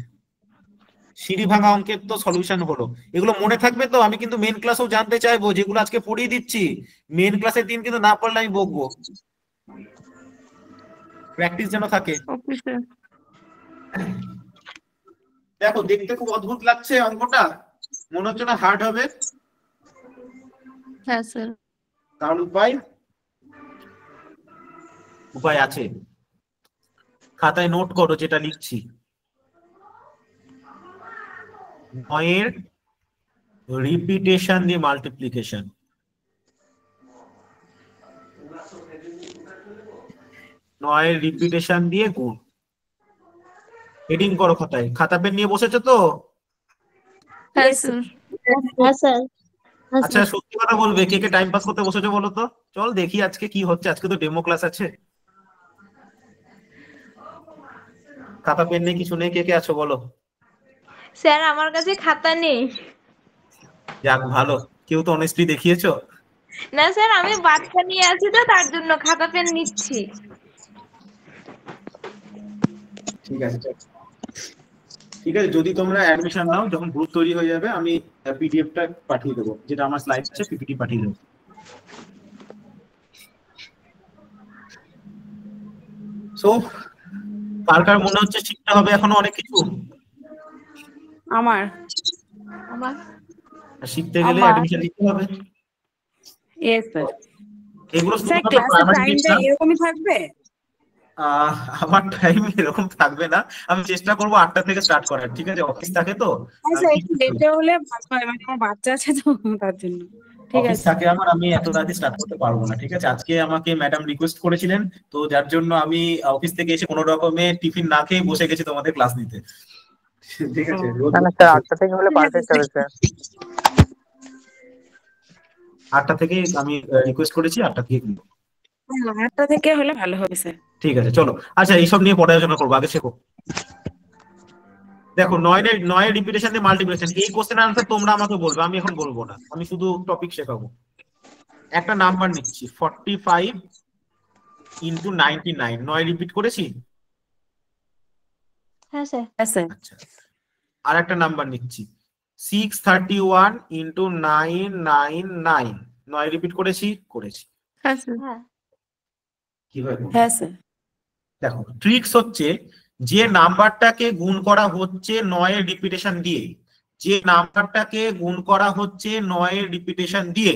সিঁড়ি ভাঙা অঙ্কের তো সলিউশন হলো, এগুলো মনে থাকবে তো? আমি কিন্তু মেন ক্লাসেও জানতে চাইবো, যেগুলো আজকে পড়িয়ে দিচ্ছি মেন ক্লাসের দিন কিন্তু না পড়লে আমি বকবো। প্র্যাকটিস যেন থাকে। দেখো দেখতে খুব অদ্ভুত লাগছে অঙ্কটা, মনে হচ্ছে না হার্ড হবে? হ্যাঁ স্যার। কারণ উপায় আছে, খাতায় নোট করো যেটা লিখছি। 9 এর রিপিটেশন দিয়ে মাল্টিপ্লিকেশন, 9 এর রিপিটেশন দিয়ে গুণ। হেডিং করো খাতায়। খাতা পেন নিয়ে বসেছো তো? হ্যাঁ স্যার। আচ্ছা সত্যি কথা বলবে, কে কে টাইম পাস করতে বসেছো বলো তো? চল দেখি আজকে কি হচ্ছে, আজকে তো ডেমো ক্লাস আছে। খাতা পেন নেই কিছু নেই, কে কে আছো বলো? স্যার আমার কাছে খাতা নেই। যাক ভালো, কেউ তো অনেস্টলি দেখিয়েছো। না স্যার আমি বাচ্চা নিয়ে আছি তো তার জন্য খাতা পেন নিচ্ছি। ঠিক আছে ঠিক আছে, যদি তোমরা অ্যাডমিশন নাও, যখন গ্রুপ তৈরি হয়ে যাবে আমি পিডিএফটা পাঠিয়ে দেবো, যেটা আমার স্লাইড আছে পিপিটি পাঠিয়ে দেবো। সো কার কার মনে হচ্ছে শিখতে হবে এখনো অনেক কিছু? আমার শিখতে গেলে অ্যাডমিশন নিতে হবে। Yes sir. এগুলো স্যার ক্লাসের টাইমটা এরকমই থাকবে? আমার টাইম এরকম থাকবে না, আমি চেষ্টা করবো 8টা থেকে স্টার্ট করার, ঠিক আছে? অফিস থাকে তো, একটু লেটে হলে ভালো হয়, মানে আমার বাচ্চা আছে তো তার জন্য। ঠিক অফিস আছে থাকে আমার, আমি এত রাতে স্টার্ট করতে পারবো না, ঠিক আছে? আজকে আমাকে ম্যাডাম রিকোয়েস্ট করেছিলেন, তো যার জন্য আমি অফিস থেকে এসে কোনো রকমে টিফিন না খেয়ে বসে গেছি তোমাদের ক্লাস নিতে, ঠিক আছে? না না স্যার 8টা থেকে হলে পারফেক্ট হবে স্যার। 8টা থেকে আমি রিকোয়েস্ট করেছি, 8টা থেকে কিন্তু। 8টা থেকে হলে ভালো হবে স্যার। ঠিক আছে চলো, আচ্ছা এইসব নিয়ে পরে আলোচনা করবো, আগে শেখো। দেখো 9 রিপিটেশন দিয়ে মাল্টিপ্লিকেশন, এই কোশ্চেনের আনসার তোমরা আমাকে বলবে, আমি এখন বলবো না, আমি শুধু টপিক শেখাবো। একটা নাম্বার নিচ্ছি 45 ইন্টু 99, 9 রিপিট করেছি। হ্যাঁ স্যার। আচ্ছা, আর একটা নাম্বার নিচ্ছি 631 ইন্টু 999, 9 রিপিট করেছি। হ্যাঁ। কিভাবে? হ্যাঁ স্যার। দেখো ট্রিক্স হচ্ছে, যে নাম্বারটাকে গুণ করা হচ্ছে 9 এর রিপিটেশন দিয়ে, যে নাম্বারটাকে গুণ করা হচ্ছে 9 এর রিপিটেশন দিয়ে,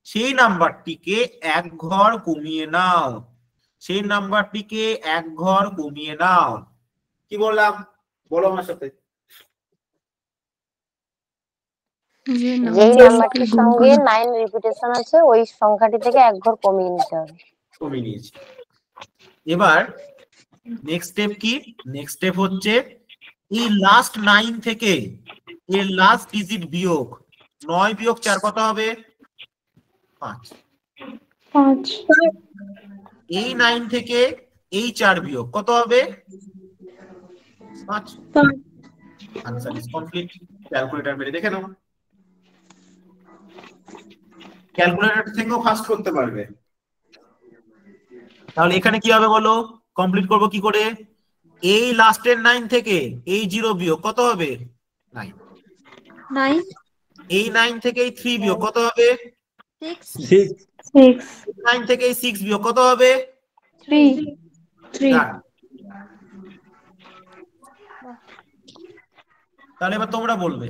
সেই নাম্বারটিকে এক ঘর কমিয়ে নাও, সেই নাম্বারটিকে এক ঘর কমিয়ে নাও। কি বললাম বলো আমার সাথে? যে নাম্বারটির সঙ্গে 9 রিপিটেশন আছে ওই সংখ্যাটি থেকে এক ঘর কমিয়ে নিতে হবে। কমিয়ে নিয়েছি। এবার নেক্সট স্টেপ কি? নেক্সট স্টেপ হচ্ছে এই লাস্ট 9 থেকে এর লাস্ট ডিজিট বিয়োগ, 9 বিয়োগ 4 কত হবে? 5। এই 9 থেকে এই 4 বিয়োগ কত হবে? 5। Answer is complete. ক্যালকুলেটর মেরে দেখে নাও, ক্যালকুলেটর থেকেও ফাস্ট করতে পারবে। তাহলে এখানে কি হবে বলো? কমপ্লিট করব কি করে? এই লাস্টের 9 থেকে এই 0 বিয়োগ কত হবে? 9। এই 9 থেকে এই 3 বিয়োগ কত হবে? 6 9 থেকে এই 6 বিয়োগ কত হবে? 3 তাহলে এবার তোমরা বলবে।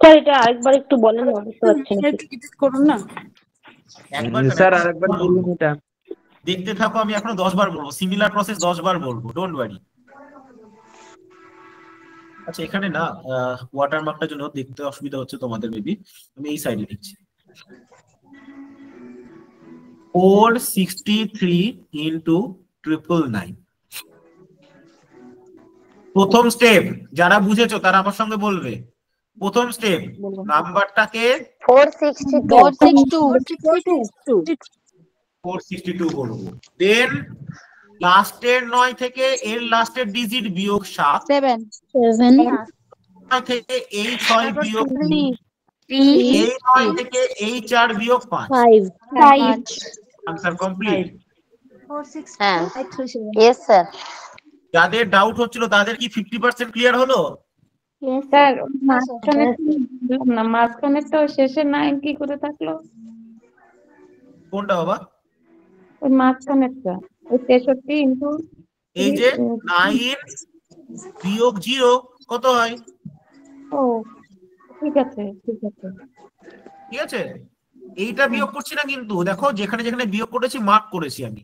এটা আরেকবার একটু বলেন না, বুঝতে পারছি না। একটু রিপিট করুন না একবার স্যার আরেকবার বলুন এটা। দেখতে থাকো, আমি এখনো 10 বার বলবো, সিমিলার প্রসেস 10 বার বলবো, ডোন্ট ওয়ারি। আচ্ছা এখানে না ওয়াটারমার্কটার জন্য দেখতে অসুবিধা হচ্ছে তোমাদের, মেবি আমি এই সাইডে লিখছি। 463 ইন্টু 999। প্রথম স্টেপ যারা বুঝেছো তারা আমার সঙ্গে বলবে। প্রথম স্টেপ, নাম্বারটাকে 462 বলবো। দেন লাস্টের 9 থেকে এর লাস্টের ডিজিট বিয়োগ 7 থেকে এই 6 বিয়োগ 3, এই 9 থেকে এই 4 বিয়োগ 5। Answer complete. হ্যাঁ यस স্যার। যাদের ডাউট হচ্ছিল তাদের কি 50% ক্লিয়ার হলো? স্যার মাঝখানে তো শেষে 9 কি করে থাকলো? কোনটা বাবা? ওই মাঝখানেরটা, ওই 63 ইনটু এই যে 9 বিয়োগ 0 কত হয়? ও ঠিক আছে ঠিক আছে ঠিক আছে, এইটা বিয়োগ করছি না কিন্তু, দেখো যেখানে যেখানে বিয়োগ করেছি মার্ক করেছি আমি।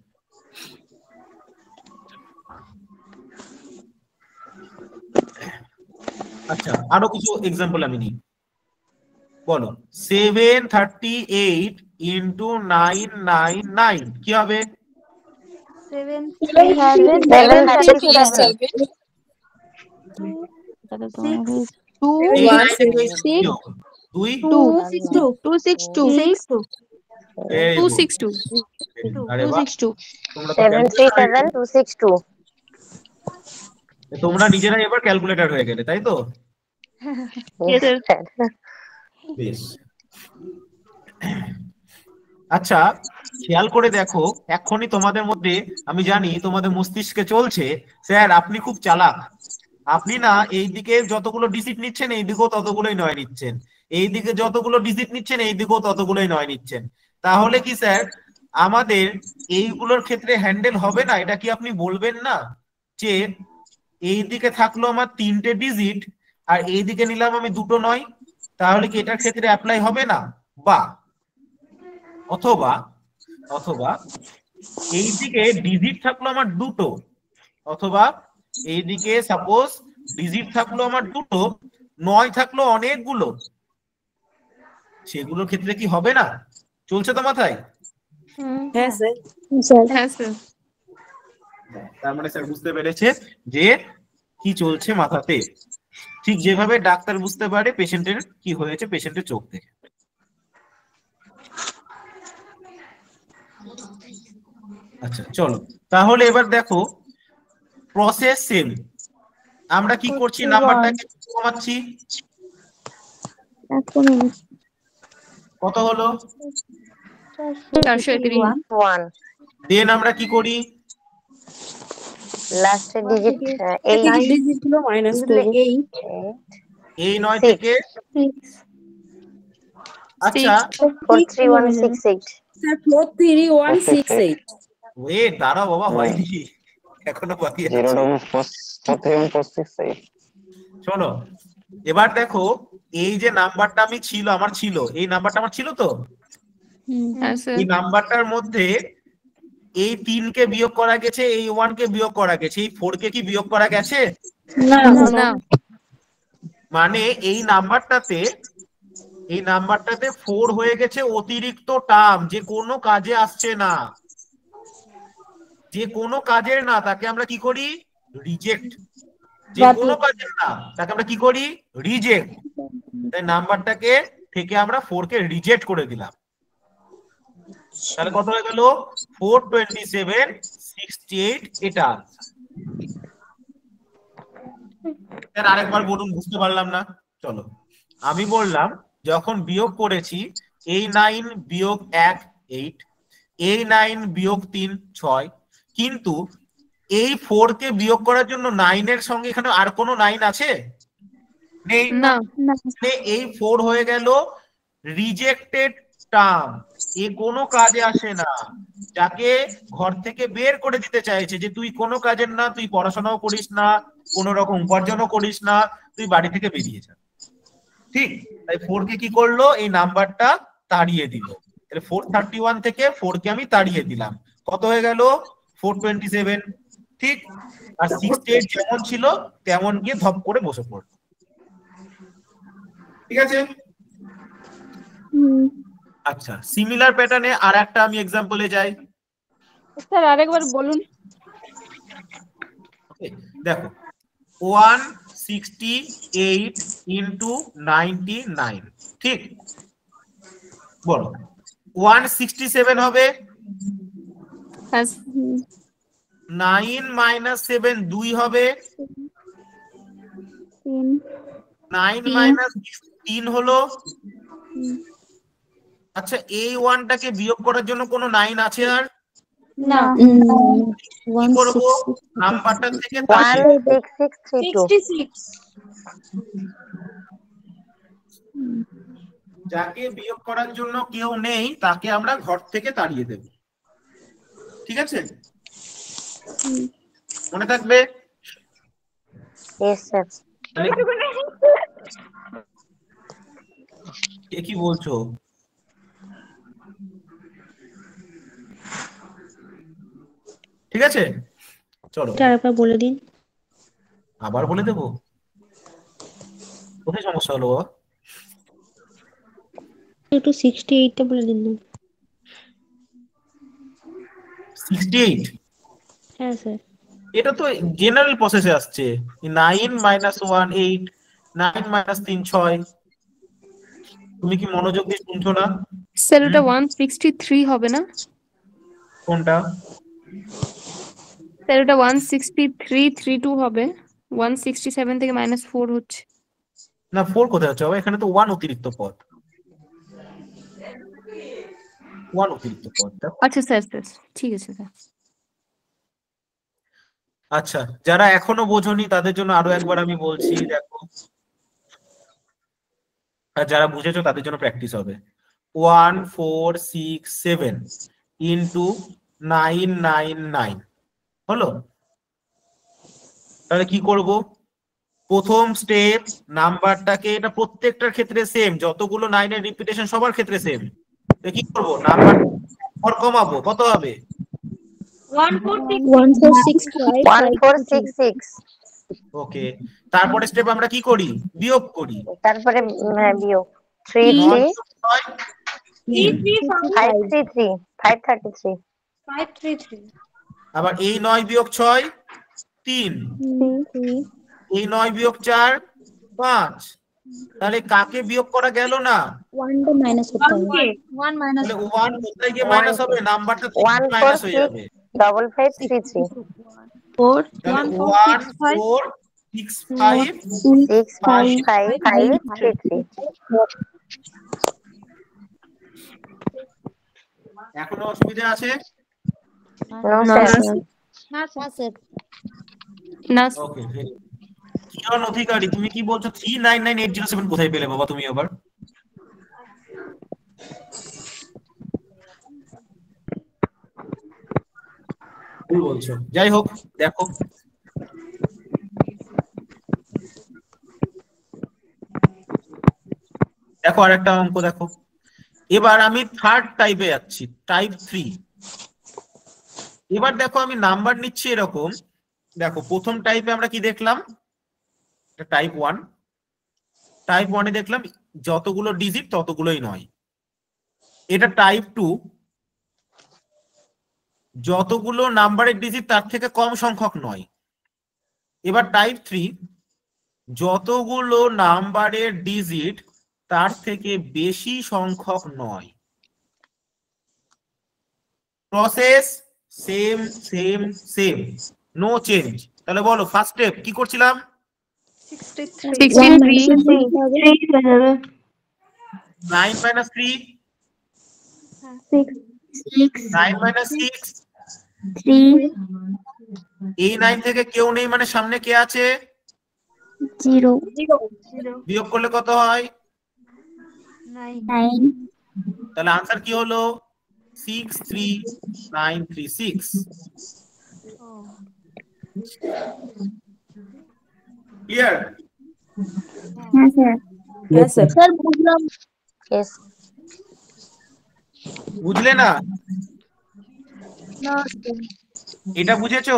আচ্ছা আরো কিছু এক্সাম্পল আমি নিই, বলো 738 ইন্টু 999 কি হবে? 262 তোমরা নিজেরাই এবার ক্যালকুলেটর হয়ে গেলে, তাই তো? বেশ। আচ্ছা খেয়াল করে দেখো, এখনই তোমাদের মধ্যে আমি জানি তোমাদের মস্তিষ্কে চলছে, স্যার আপনি খুব চালাক, আপনি না এইদিকে যতগুলো ডিজিট নিচ্ছেন এইদিকেও ততগুলোই 9 নিচ্ছেন, এইদিকে যতগুলো ডিজিট নিচ্ছেন এইদিকেও ততগুলোই 9 নিচ্ছেন। তাহলে কি স্যার আমাদের এইগুলোর ক্ষেত্রে হ্যান্ডেল হবে না? এটা কি আপনি বলবেন না যে এইদিকে থাকলো আমার 3টে ডিজিট আর এইদিকে নিলাম আমি 2টো 9, তাহলে কি এটার ক্ষেত্রে অ্যাপ্লাই হবে না? বা অথবা এইদিকে ডিজিট থাকলো আমার দুটো, অথবা এইদিকে সাপোজ ডিজিট থাকলো আমার দুটো, 9 থাকলো অনেকগুলো, সেগুলোর ক্ষেত্রে কি হবে না? চলছে তো মাথায়? হ্যাঁ স্যার। হ্যাঁ স্যার। তার মানে স্যার বুঝতে পেরেছে যে কি চলছে মাথাতে, ঠিক যেভাবে ডাক্তার বুঝতে পারে পেশেন্টের কি হয়েছে পেশেন্টের চোখ থেকে। আচ্ছা চলো তাহলে এবার দেখো প্রসেস সেম, আমরা কি করছি, নাম্বারটাকে কমাচ্ছি, কত হলো 1 দেন আমরা কি করি, লাস্টের ডিজিট 8 ডিজিট গুলো মাইনাস করব। এই 9 থেকে আচ্ছা 43168 স্যার 43168 ওয়েট দাঁড়াও বাবা, হয়নি এখনো বাকি আছে। শোনো এবার দেখো এই যে নাম্বারটা আমি ছিল আমার ছিল, এই নাম্বারটা আমার ছিল তো, হ্যাঁ স্যার। এই নাম্বারটার মধ্যে এই 3 কে বিয়োগ করা গেছে, এই 1 কে বিয়োগ করা গেছে, এই 4 কে কি বিয়োগ করা গেছে? না। মানে এই নাম্বারটাতে 4 হয়ে গেছে অতিরিক্ত টার্ম, যে কোনো কাজে আসছে না, যে কোনো কাজের না তাকে আমরা কি করি, রিজেক্ট। যে কোনো কাজের না তাকে আমরা কি করি, রিজেক্ট। তাই নাম্বারটাকে থেকে আমরা 4 কে রিজেক্ট করে দিলাম। তাহলে কত হয়ে গেল 42768, এটা স্যার আরেকবার বলুন, বুঝতে পারলাম না। চলো আমি বললাম যখন বিয়োগ করেছি এই 9 বিয়োগ 1 8, এই 9 বিয়োগ 3 6, কিন্তু এই 4 কে বিয়োগ করার জন্য 9 এর সঙ্গে এখানে আর কোনো 9 আছে নেই, না। এই 4 হয়ে গেল রিজেক্টেড টার্ম, এ কোনো কাজে আসে না, যাকে ঘর থেকে বের করে দিতে চাইছে যে তুই কোনো কাজের না, তুই পড়াশোনাও করিস না, কোন রকম উপার্জনও করিস না, তুই বাড়ি থেকে বেরিয়ে যা। ঠিক, তাই 4 কে কি করলো, এই নাম্বারটা তাড়িয়ে দিল। তাহলে 431 থেকে 4 কে আমি তাড়িয়ে দিলাম, কত হয়ে গেল 427। ঠিক, আর 68 যেমন ছিল তেমন গিয়ে ধপ করে বসে পড়লো। ঠিক আছে, আচ্ছা সিমিলার প্যাটার্নে আর একটা আমি এক্সাম্পলে যাই। স্যার আরেকবার বলুন। দেখো 168 ইন্টু 99, ঠিক, বলো 167 হবে, 9 মাইনাস 7 2 হবে, 9 মাইনাস 3 হলো। আচ্ছা এই 1টাকে বিয়োগ করার জন্য কোনো 9 আছে আর না। কি করব, নাম্বারটা থেকে 16632 যাকে বিয়োগ করার জন্য কেউ নেই তাকে আমরা ঘর থেকে তাড়িয়ে দেব। ঠিক আছে, মনে থাকবে? yes sir কে কি বলছো? ঠিক আছে, চলো আরেকবার বলে দিন। আবার বলে দেবো, কোথায় সমস্যা হলো বাবা? একটু 68টা বলে দিন না। 68? হ্যাঁ স্যার। এটা তো জেনারেল প্রসেসে আসছে, 9 মাইনাস 1 8, 9 মাইনাস 3 6। তুমি কি মনোযোগ দিয়ে শুনছো না? স্যার ওটা 163 হবে না? কোনটা? স্যার ওটা 16332 হবে, 167 থেকে -4 হচ্ছে। না 4 কোথায় হচ্ছে বাবা, এখানে তো 1 অতিরিক্ত পদ, 1 অতিরিক্ত পদ। আচ্ছা স্যার, ঠিক আছে স্যার। আচ্ছা যারা এখনো বোঝোনি তাদের জন্য আরো একবার আমি বলছি, দেখো, আর যারা বুঝেছো তাদের জন্য প্র্যাকটিস হবে। 1467 ইন্টু 999 হলো। তাহলে কি করব, প্রথম স্টেপ নাম্বারটাকে, এটা প্রত্যেকটার ক্ষেত্রে সেম, যতগুলো 9 এর রিপিটেশন সবার ক্ষেত্রে সেম। কি করব, নাম্বার ঘর কমাবো, কত হবে 1466 ওকে, তারপরে স্টেপ আমরা কি করি? বিয়োগ করি। তারপরে বিয়োগ 3 533 আবার এই 9 বিয়োগ 6 3, এই 9 বিয়োগ 4 5। তাহলে কাকে বিয়োগ করা গেল না? 1 মাইনাস করতে হবে 1 মাইনাস তাহলে 1 কোথায় গিয়ে মাইনাস হবে? নাম্বারটা মাইনাস হয়ে যাবে। 5533 4 1 4 6 5 6553 এখনো অসুবিধা আছে? ওকে, কিরণ অধিকারী তুমি কি বলছো? 399807 কোথায় পেলে বাবা তুমি আবার? ভুল বলছো। যাই হোক, দেখো দেখো আরেকটা অঙ্ক দেখো। এবার আমি থার্ড টাইপে যাচ্ছি, টাইপ 3। এবার দেখো আমি নাম্বার নিচ্ছি এরকম। দেখো প্রথম টাইপে আমরা কি দেখলাম? টাইপ 1। টাইপ 1 এ দেখলাম যতগুলো ডিজিট ততগুলোই নয়। এটা টাইপ 2, যতগুলো নাম্বারের ডিজিট তার থেকে কম সংখ্যক নয়। এবার টাইপ 3, যতগুলো নাম্বারের ডিজিট তার থেকে বেশি সংখ্যক নয়। Process same same same, no change. তাহলে বলো ফার্স্ট স্টেপ কি করছিলাম? 63 9 minus 3 9 minus 6 3 এই 9 থেকে কেউ নেই, মানে সামনে কে আছে? 0 বিয়োগ করলে কত হয়? 9 তাহলে आंसर কি হলো? 63936। ক্লিয়ার? হ্যাঁ স্যার স্যার বুঝলাম। यस বুঝলে না? না এটা বুঝেছো?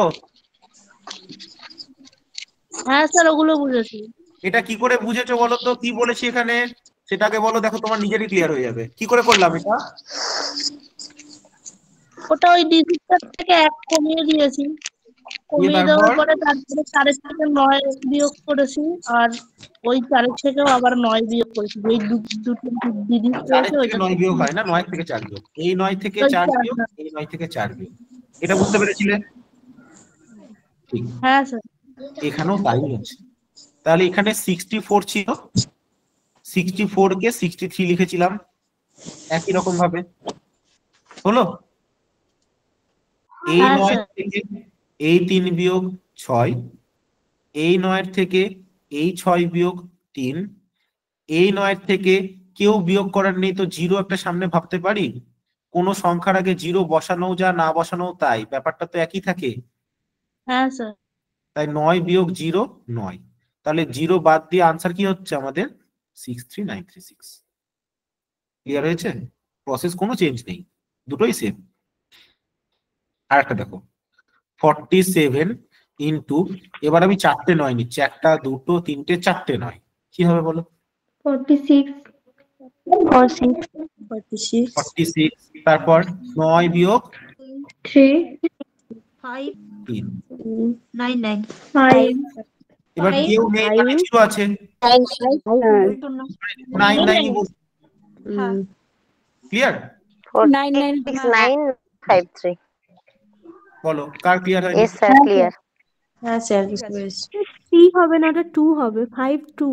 হ্যাঁ স্যার ওগুলো বুঝেছি। এটা কি করে বুঝেছো বলো তো? কি বলেছি এখানে সেটাকে বলো, দেখো তোমার নিজেরই ক্লিয়ার হয়ে যাবে। কি করে করলাম এটা? ওটা ওই ডিজিটটা থেকে 1 কমিয়ে দিয়েছি, কমিয়ে দেওয়ার পরে তারপরে 4 থেকে 9 বিয়োগ করেছি, আর ওই 4 থেকেও আবার 9 বিয়োগ করেছি। এই দুটো ডিজিট 4 থেকে 9 বিয়োগ হয় না, 9 থেকে 4 বিয়োগ। এই 9 থেকে 4 বিয়োগ, এই 9 থেকে 4 বিয়োগ। এটা বুঝতে পেরেছিলে? ঠিক। হ্যাঁ স্যার এখানেও তাই আছে। তাহলে এখানে 64 ছিল, 64 কে 63 লিখেছিলাম একই রকম ভাবে। হলো? এই 9 থেকে এই 3 বিয়োগ 6, এই 9 থেকে এই 6 বিয়োগ 3, এই 9 থেকে কেউ বিয়োগ করার নেই, তো 0 একটা সামনে ভাবতে পারি। কোন সংখ্যার আগে 0 বসানো যা না বসানো তাই, ব্যাপারটা তো একই থাকে। হ্যাঁ স্যার তাই 9 বিয়োগ 0 9। তাহলে 0 বাদ দিয়ে आंसर কি হচ্ছে আমাদের? 63936। ক্লিয়ার হয়েছে? প্রসেস কোনো চেঞ্জ নেই, দুটোই সেম। আরেকটা দেখো 47 ইনটু, এবার আমি 4টে 9 নিচ্ছি, 1টা 2টো 3টে 4টে 9। কি হবে বলো? 46 তারপর 9 বিয়োগ 3 5 3 9 9 5 এবার কেউ নেই, মানে 0 আছে, 9 9 ক্লিয়ার? 9 বলো কার ক্লিয়ার হয়? Yes sir clear. হ্যাঁ স্যার বুঝতে পেরেছি। 3 হবে না, এটা 2 হবে, 5 2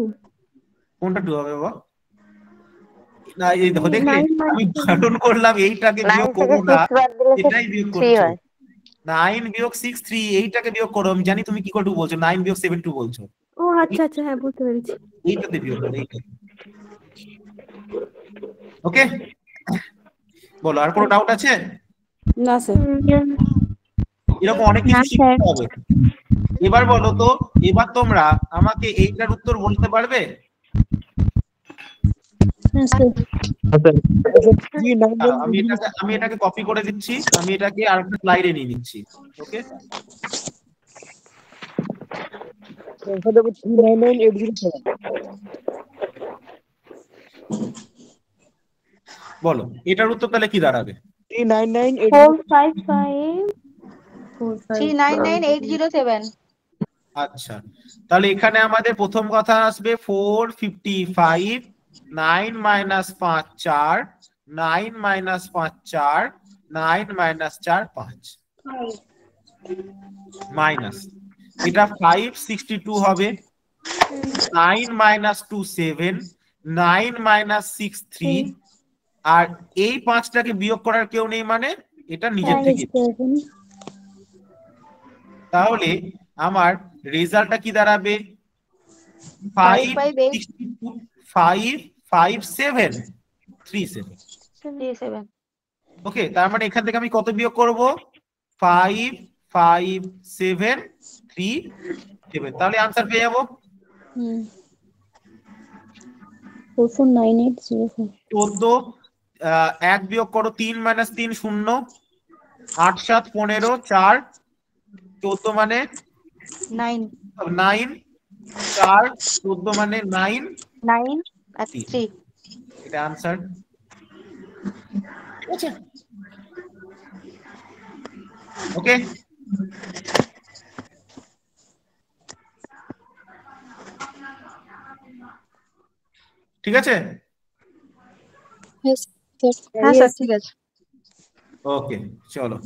কোনটা 2 হবে বাবা? না এই দেখো, দেখলে আমি বারণ করলাম এইটাকে বিয়োগ করো না, এটাই বিয়োগ করছো। 9 বিয়োগ 6 3, এইটাকে বিয়োগ করো। আমি জানি তুমি কি করে 2 বলছো, 9 বিয়োগ 7 2 বলছো। ও আচ্ছা আচ্ছা হ্যাঁ বুঝতে পেরেছি। এইটাতে বিয়োগ করো, এইটা। ওকে, বলো আর কোনো ডাউট আছে? না স্যার। এরকম অনেক কিছু শিখতে হবে। এবার বলো তো, এবার তোমরা আমাকে এইটার উত্তর বলতে পারবে? আমি এটাকে কপি করে দিচ্ছি, আমি এটাকে আরেকটা স্লাইডে নিয়ে নিচ্ছি। ওকে, বলো এটার উত্তর তাহলে কি দাঁড়াবে? 399,807। আচ্ছা, তাহলে এখানে আমাদের প্রথম কথা আসবে 455, 9 মাইনাস 5 4, 9 মাইনাস 5 4, 9 মাইনাস 4 5, মাইনাস এটা 562 হবে, 9 মাইনাস 2 7, 9 মাইনাস 6 3, আর এই 5টাকে বিয়োগ করার কেউ নেই, মানে এটা নিজের থেকে। তাহলে আমার রেজাল্টটা কি দাঁড়াবে? 55737। ওকে, তার মানে এখান থেকে আমি কত বিয়োগ করব? 55737, তাহলে आंसर পেয়ে যাব 14। 1 বিয়োগ করো, 3 মাইনাস 3 0, 8 7 15 4, 14 মানে 9 4, 14 মানে 9 আর 3। এটা आंसर। ঠিক আছে, ওকে। ঠিক আছে, হ্যাঁ স্যার ঠিক আছে। ওকে চলো।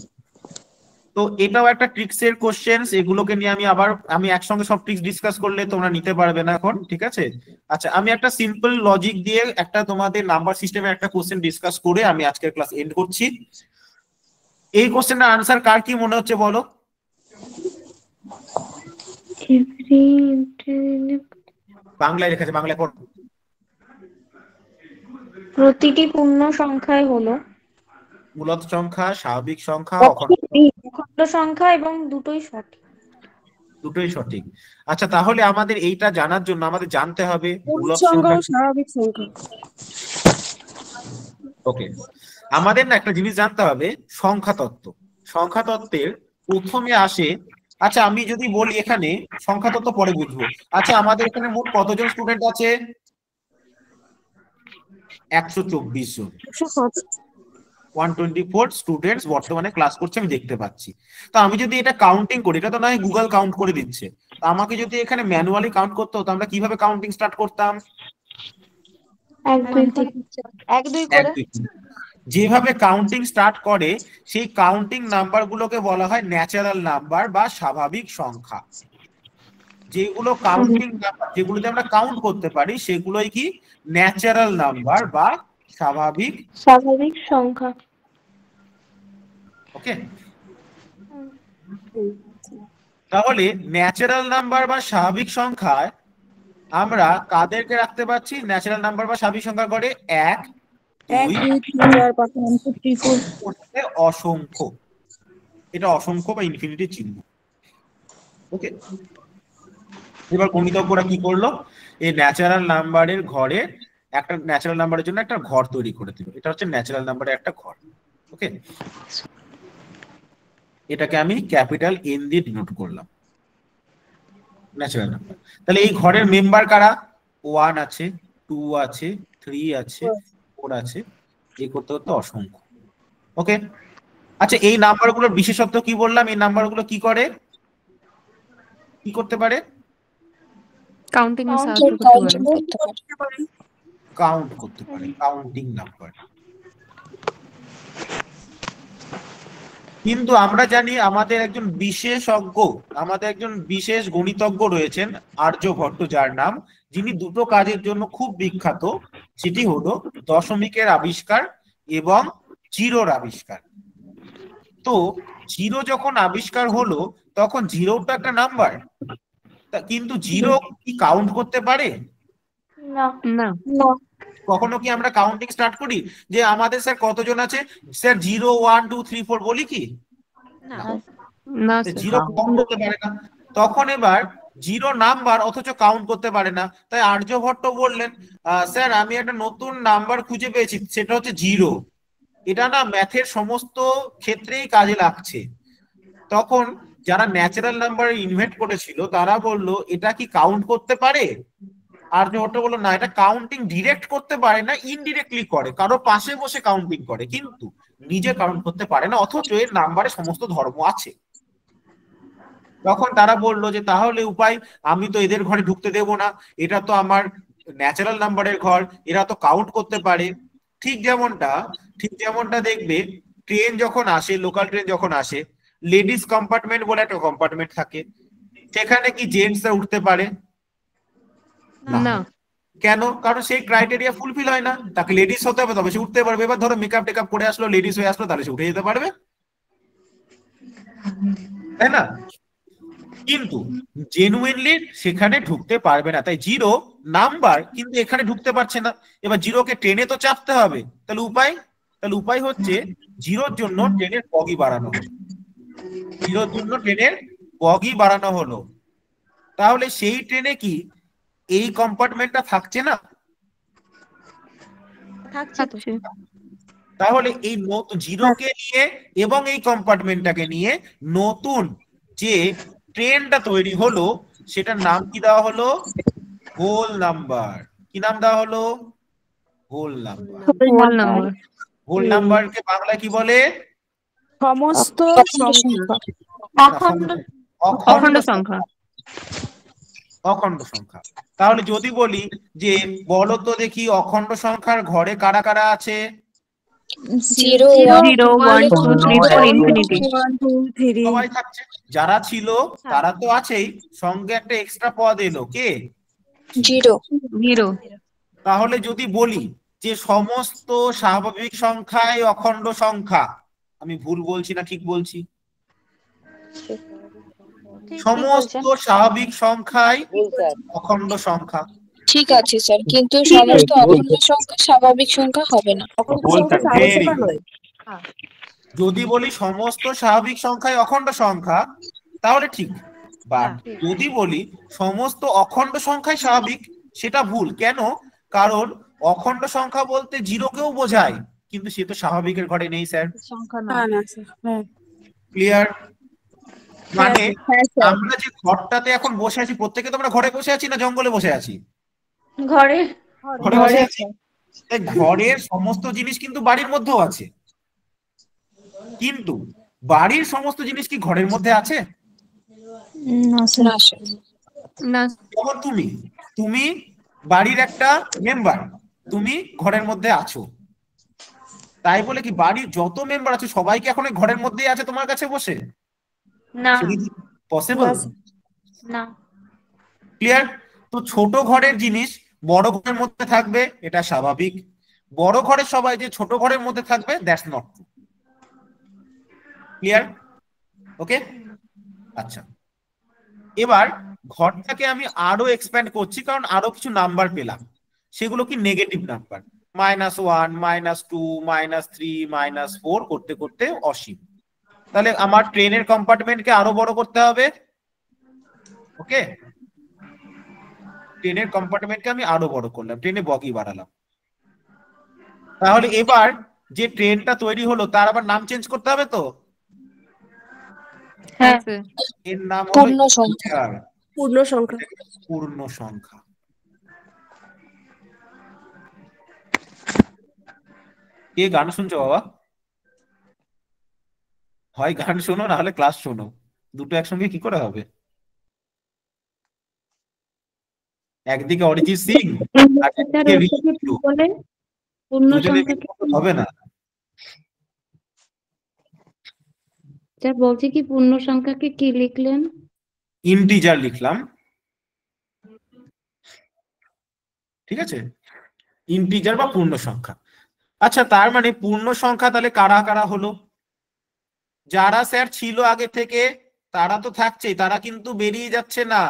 তো এটাও একটা ট্রিক্সের কোশ্চেনস, এগুলোকে নিয়ে আমি একসঙ্গে সব ট্রিক্স ডিসকাস করলে তোমরা নিতে পারবে না এখন। ঠিক আছে, আচ্ছা আমি একটা সিম্পল লজিক দিয়ে একটা তোমাদের নাম্বার সিস্টেমের একটা কোশ্চেন ডিসকাস করে আমি আজকের ক্লাস এন্ড করছি। এই কোশ্চেনটার আনসার কার কি মনে হচ্ছে বলো? বাংলায় লেখা আছে, বাংলায় পড়ো। প্রতিটি পূর্ণ সংখ্যায় হলো মূলত সংখ্যা, স্বাভাবিক সংখ্যা, অখণ্ড সংখ্যা এবং দুটোই সঠিক। দুটোই সঠিক। আচ্ছা তাহলে আমাদের এইটা জানার জন্য আমাদের জানতে হবে মূলত সংখ্যা ও স্বাভাবিক সংখ্যা। ওকে, আমাদের না একটা জিনিস জানতে হবে সংখ্যা তত্ত্ব। সংখ্যা তত্ত্বের প্রথমে আসে, আচ্ছা আমি যদি বলি এখানে সংখ্যা তত্ত্ব পরে বুঝবো। আচ্ছা আমাদের এখানে মোট কতজন স্টুডেন্ট আছে? 124 জন। 124 স্টুডেন্টস বর্তমানে ক্লাস করছে, আমি দেখতে পাচ্ছি। তো আমি যদি এটা কাউন্টিং করি, এটা তো নয় গুগল কাউন্ট করে দিচ্ছে, তো আমাকে যদি এখানে ম্যানুয়ালি কাউন্ট করতে হতো, আমরা কিভাবে কাউন্টিং স্টার্ট করতাম? 1 2 করে। যেভাবে কাউন্টিং স্টার্ট করে সেই কাউন্টিং নাম্বার গুলোকে বলা হয় ন্যাচারাল নাম্বার বা স্বাভাবিক সংখ্যা। যেগুলো কাউন্টিং নাম্বার, যেগুলোতে আমরা কাউন্ট করতে পারি, সেগুলোই কি ন্যাচারাল নাম্বার বা স্বাভাবিক সংখ্যা। ওকে, তাহলে ন্যাচারাল নাম্বার বা স্বাভাবিক সংখ্যায় আমরা কাদেরকে রাখতে পারছি? ন্যাচারাল নাম্বার বা স্বাভাবিক সংখ্যা করে 1 2 3 4 5 6 অসংখ্য। এটা অসংখ্য বা ইনফিনিটি চিহ্ন। ওকে, এবার গণিতজ্ঞরা কি করলো? এই ন্যাচারাল নাম্বারের ঘরে একটা ন্যাচারাল নাম্বারের জন্য একটা ঘর তৈরি করে দিল। এটা হচ্ছে ন্যাচারাল নাম্বারের একটা ঘর। ওকে, এটাকে আমি ক্যাপিটাল এন দিয়ে ডিনোট করলাম, ন্যাচারাল নাম্বার। তাহলে এই ঘরের মেম্বার কারা? 1 আছে, 2 আছে, 3 আছে, 4 আছে, এই করতে করতে অসংখ্য। ওকে, আচ্ছা এই নাম্বারগুলোর বিশেষত্ব কি বললাম? এই নাম্বারগুলো কি করে, কি করতে পারে? কাউন্টিং এ সাহায্য করতে পারে। কাউন্ট করতে পারে, কাউন্টিং নাম্বার। কিন্তু আমরা জানি আমাদের একজন বিশেষজ্ঞ, আমাদের একজন বিশেষ গণিতজ্ঞ রয়েছেন আর্যভট্ট, যার নাম, যিনি দুটো কাজের জন্য খুব বিখ্যাত। সেটি হলো দশমিকের আবিষ্কার এবং জিরোর আবিষ্কার। তো জিরো যখন আবিষ্কার হলো তখন জিরোটা একটা নাম্বার, কিন্তু জিরো কি কাউন্ট করতে পারে? না। কখনো কি আমরা কাউন্টিং স্টার্ট করি যে আমাদের স্যার কতজন আছে, স্যার 0 1 2 3 4 বলি কি? না, জিরো কাউন্ট করতে পারে না। তখন এবার জিরো নাম্বার অথচ কাউন্ট করতে পারে না। তাই আর্যভট্ট বললেন স্যার আমি একটা নতুন নাম্বার খুঁজে পেয়েছি, সেটা হচ্ছে জিরো। এটা না ম্যাথের সমস্ত ক্ষেত্রেই কাজে লাগছে। তখন যারা ন্যাচারাল নাম্বার ইনভেন্ট করেছিল তারা বলল এটা কি কাউন্ট করতে পারে? আর্যভট্ট বললো না, এটা কাউন্টিং ডিরেক্ট করতে পারে না, ইনডিরেক্টলি করে, কারো পাশে বসে কাউন্টিং করে, কিন্তু নিজে কাউন্ট করতে পারে না, অথচ এর নাম্বারে সমস্ত ধর্ম আছে। তখন তারা বললো যে তাহলে উপায়, আমি তো এদের ঘরে ঢুকতে দেব না, এটা তো আমার ন্যাচারাল নাম্বারের ঘর, এরা তো কাউন্ট করতে পারে। ঠিক যেমনটা দেখবে ট্রেন যখন আসে, লোকাল ট্রেন যখন আসে, লেডিস কম্পার্টমেন্ট বলে একটা কম্পার্টমেন্ট থাকে, সেখানে কি জেন্টসরা উঠতে পারে না? কেন? কারণ সেই ক্রাইটেরিয়া ফুলফিল হয় না, তাকে লেডিস হতে হবে তবে সে উঠতে পারবে। এবার ধরো মেকআপ টেকআপ করে আসলো, লেডিস হয়ে আসলো, তাহলে সে উঠে যেতে পারবে, তাই না? কিন্তু জেনুইনলি সেখানে ঢুকতে পারবে না। তাই জিরো নাম্বার কিন্তু এখানে ঢুকতে পারছে না। এবার জিরোকে ট্রেনে তো চাপতে হবে, তাহলে উপায় হচ্ছে জিরোর জন্য ট্রেনের বগি বাড়ানো হলো, জিরোর জন্য ট্রেনের বগি বাড়ানো হলো। তাহলে সেই ট্রেনে কি এই কম্পার্টমেন্টটা থাকছে না? তাহলে এই জিরোকে নিয়ে এবং এই কম্পার্টমেন্টটাকে নিয়ে নতুন যে ট্রেনটা তৈরি হলো সেটার নাম কি দেওয়া হলো? Whole number. কি নাম দেওয়া হলো? Whole number. হোল নাম্বারকে বাংলায় কি বলে? সমস্ত অখণ্ড সংখ্যা। অখণ্ড সংখ্যা। তাহলে যদি বলি যে বলো তো দেখি অখণ্ড সংখ্যার ঘরে কারা কারা আছে? 0 0 1 2 3 4 ইনফিনিটি সবাই থাকছে। যারা ছিল তারা তো আছেই, সঙ্গে একটা এক্সট্রা পদ এলো, কে? 0 তাহলে যদি বলি যে সমস্ত স্বাভাবিক সংখ্যাই অখণ্ড সংখ্যা, আমি ভুল বলছি না ঠিক বলছি? সমস্ত স্বাভাবিক সংখ্যাই অখণ্ড সংখ্যা। ঠিক আছে স্যার, কিন্তু সমস্ত অখণ্ড সংখ্যা স্বাভাবিক সংখ্যা হবে না। যদি বলি সমস্ত স্বাভাবিক সংখ্যাই অখণ্ড সংখ্যা তাহলে ঠিক, বাট যদি বলি সমস্ত অখণ্ড সংখ্যাই স্বাভাবিক সেটা ভুল। কেন? কারণ অখণ্ড সংখ্যা বলতে জিরোকেও বোঝায়, কিন্তু সে তো স্বাভাবিকের ঘরে নেই স্যার। ক্লিয়ার? মানে আমরা যে ঘরটাতে এখন বসে আছি, প্রত্যেকে তো আমরা ঘরে বসে আছি না জঙ্গলে বসে আছি? ঘরে বসে আছি। ঘরের সমস্ত জিনিস কিন্তু বাড়ির মধ্যেও আছে, কিন্তু বাড়ির সমস্ত জিনিস কি ঘরের মধ্যে আছে? না। যেমন তুমি বাড়ির একটা মেম্বার, তুমি ঘরের মধ্যে আছো, তাই বলে কি বাড়ির যত মেম্বার আছে সবাই কি এখন ঘরের মধ্যেই আছে তোমার কাছে বসে? না, পসিবল না। ক্লিয়ার? তো ছোট ঘরের জিনিস বড় ঘরের মধ্যে থাকবে, এটা স্বাভাবিক। বড় ঘরের সবাই যে ছোট ঘরের মধ্যে থাকবে, দ্যাটস নট ট্রু। ক্লিয়ার? ওকে, আচ্ছা। এবার ঘরটাকে আমি আরো এক্সপ্যান্ড করছি, কারণ আরো কিছু নাম্বার পেলাম, সেগুলো কি নেগেটিভ নাম্বার, -1 -2 -3 -4 করতে করতে অসীম। তাহলে আমার ট্রেনের কম্পার্টমেন্টকে আরো বড় করতে হবে। ওকে, ট্রেনের কম্পার্টমেন্টকে আমি আরো বড় করলাম, ট্রেনে বগি বাড়ালাম। তাহলে এবার যে ট্রেনটা তৈরি হলো তার আবার নাম চেঞ্জ করতে হবে তো? হ্যাঁ, এর নাম পূর্ণ সংখ্যা। পূর্ণ সংখ্যা। কে গান শুনছো বাবা? হয় গান শোনো না হলে ক্লাস শোনো, দুটো একসঙ্গে কি করে হবে? একদিকে অরিজিৎ সিং আর একদিকে হবে না। বলছি কি পূর্ণ সংখ্যাকে কি লিখলেন? ইন্টিজার লিখলাম, ঠিক আছে, ইন্টিজার বা পূর্ণ সংখ্যা। আচ্ছা, তার মানে পূর্ণ সংখ্যা তাহলে কারা কারা হলো? যারা স্যার ছিল আগে থেকে তারা তো থাকছেই, তারা কিন্তু বেরিয়ে যাচ্ছে না,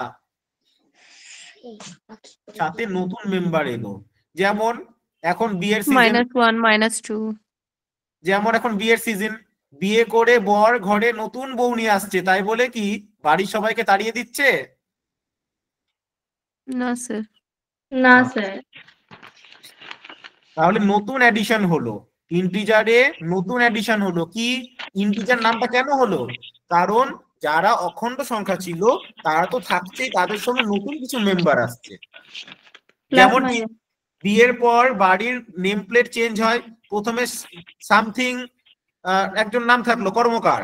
সাথে নতুন মেম্বার এলো। যেমন এখন বিয়ের সিজন, -1 -2, যেমন এখন বিয়ের সিজন, বিয়ে করে বর ঘরে নতুন বউ নিয়ে আসছে, তাই বলে কি বাড়ির সবাইকে তাড়িয়ে দিচ্ছে? না স্যার। না স্যার। তাহলে নতুন অ্যাডিশন হলো, ইন্টিজারে নতুন অ্যাডিশন হলো। কি ইন্টিজার নামটা কেন হলো? কারণ যারা অখণ্ড সংখ্যা ছিল তারা তো থাকছেই, তাদের সঙ্গে নতুন কিছু মেম্বার আসছে। যেমন বিয়ের পর বাড়ির নেম প্লেট চেঞ্জ হয়, প্রথমে সামথিং একজন নাম থাকলো কর্মকার,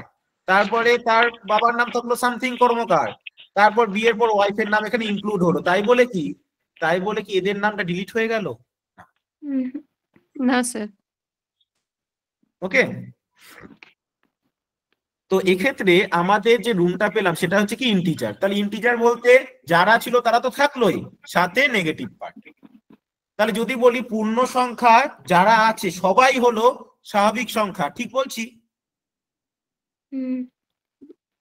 তারপরে তার বাবার নাম থাকলো সামথিং কর্মকার, তারপর বিয়ের পর ওয়াইফের নাম এখানে ইনক্লুড হলো। তাই বলে কি এদের নামটা ডিলিট হয়ে গেল? না স্যার। ওকে, তো এক্ষেত্রে আমাদের যে রুমটা পেলাম সেটা হচ্ছে কি ইন্টিজার। তাহলে ইন্টিজার বলতে যারা ছিল তারা তো থাকলোই, সাথে নেগেটিভ পার্ট। তাহলে যদি বলি পূর্ণ সংখ্যা যারা আছে সবাই হলো স্বাভাবিক সংখ্যা, ঠিক বলছি?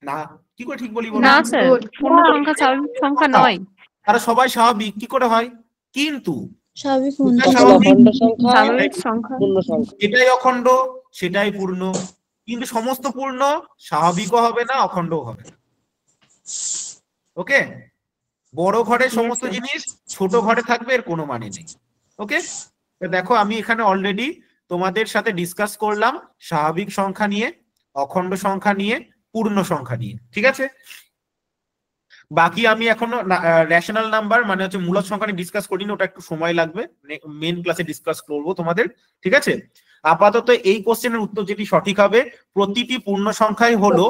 না, কি করে ঠিক বলি? না স্যার, পূর্ণ সংখ্যা স্বাভাবিক সংখ্যা নয়। তারা সবাই স্বাভাবিক কি করে হয়? কিন্তু স্বাভাবিক সংখ্যা এটাই অখণ্ড, সেটাই পূর্ণ। কিন্তু সমস্ত পূর্ণ স্বাভাবিকও হবে না, অখণ্ডও হবে না। ওকে, বড় ঘরের সমস্ত জিনিস ছোট ঘরে থাকবে, এর কোনো মানে নেই। ওকে, দেখো আমি এখানে অলরেডি তোমাদের সাথে ডিসকাস করলাম স্বাভাবিক সংখ্যা নিয়ে, অখণ্ড সংখ্যা নিয়ে, পূর্ণ সংখ্যা নিয়ে, ঠিক আছে? বাকি আমি এখনো রেশনাল নাম্বার মানে হচ্ছে মূলদ সংখ্যা নিয়ে ডিসকাস করিনি, ওটা একটু সময় লাগবে, মেন ক্লাসে ডিসকাস করবো তোমাদের, ঠিক আছে? আপাতত এই কোশ্চেনের উত্তর যেটি সঠিক হবে, প্রতিটি পূর্ণ সংখ্যাই হলো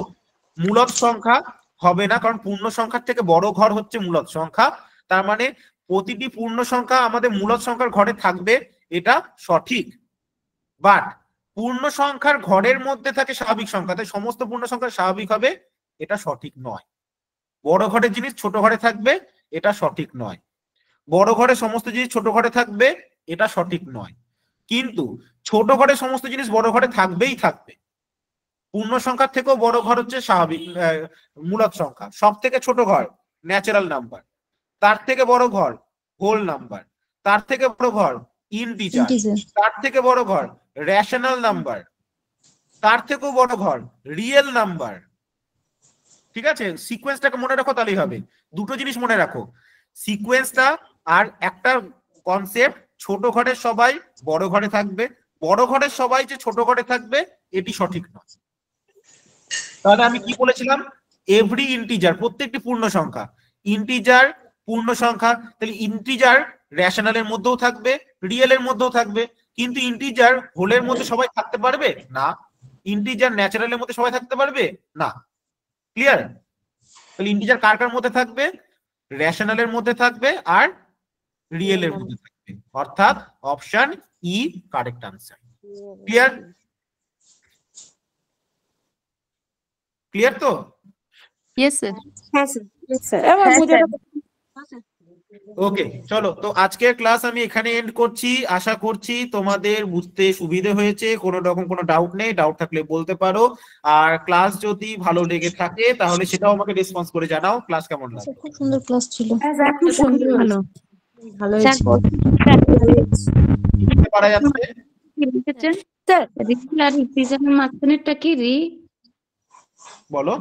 মূলদ সংখ্যা হবে না, কারণ পূর্ণ সংখ্যার থেকে বড় ঘর হচ্ছে মূলদ সংখ্যা। তার মানে প্রতিটি পূর্ণ সংখ্যা আমাদের মূলদ সংখ্যার ঘরে থাকবে, এটা সঠিক। বাট পূর্ণ সংখ্যার ঘরের মধ্যে থাকে স্বাভাবিক সংখ্যা, তাই সমস্ত পূর্ণ সংখ্যা স্বাভাবিক হবে, এটা সঠিক নয়। বড় ঘরের জিনিস ছোট ঘরে থাকবে, এটা সঠিক নয়। বড় ঘরে সমস্ত জিনিস ছোট ঘরে থাকবে, এটা সঠিক নয়। কিন্তু ছোট ঘরে সমস্ত জিনিস বড় ঘরে থাকবেই থাকবে। পূর্ণ সংখ্যার থেকেও বড় ঘর হচ্ছে স্বাভাবিক মূলদ সংখ্যা, সব থেকে ছোট ঘর ন্যাচারাল নাম্বার, তার থেকে বড় ঘর হোল নাম্বার, তার থেকে বড় ঘর ইন্টিজার, তার থেকে বড় ঘর রেশনাল নাম্বার, তার থেকেও বড় ঘর রিয়েল নাম্বার। ঠিক আছে, সিকোয়েন্সটাকে মনে রাখো, তাহলেই হবে। দুটো জিনিস মনে রাখো, সিকোয়েন্সটা আর একটা কনসেপ্ট, ছোট ঘরের সবাই বড় ঘরে থাকবে, বড় ঘরের সবাই যে ছোট ঘরে থাকবে, এটি সঠিক নয়। তাহলে আমি কি বলেছিলাম? এভরি ইন্টিজার, প্রত্যেকটি পূর্ণ সংখ্যা, ইন্টিজার পূর্ণ সংখ্যা, তাহলে ইন্টিজার রেশনালের মধ্যেও থাকবে, রিয়েলের মধ্যেও থাকবে, কিন্তু ইন্টিজার হোলের মধ্যে সবাই থাকতে পারবে না, ইন্টিজার ন্যাচারালের মধ্যে সবাই থাকতে পারবে না। ক্লিয়ার? তাহলে ইন্টিজার কার কার মধ্যে থাকবে? রেশনালের মধ্যে থাকবে আর রিয়েলের মধ্যে থাকবে, অর্থাৎ option E correct answer. Clear? Clear তো? Yes sir. হ্যাঁ স্যার। ওকে, চলো, তো আজকের ক্লাস আমি এখানে এন্ড করছি। আশা করছি তোমাদের বুঝতে সুবিধে হয়েছে, কোনো রকম কোনো ডাউট নেই, ডাউট থাকলে বলতে পারো। আর ক্লাস যদি ভালো লেগে থাকে তাহলে সেটাও আমাকে রেসপন্স করে জানাও ক্লাস কেমন লাগলো। খুব সুন্দর ক্লাস ছিল। খুব সুন্দর, ভালো ভালো পারা যাচ্ছে স্যার রিয়েল আর ইন্টিজারের মাঝখানেরটা কি রি? বলো।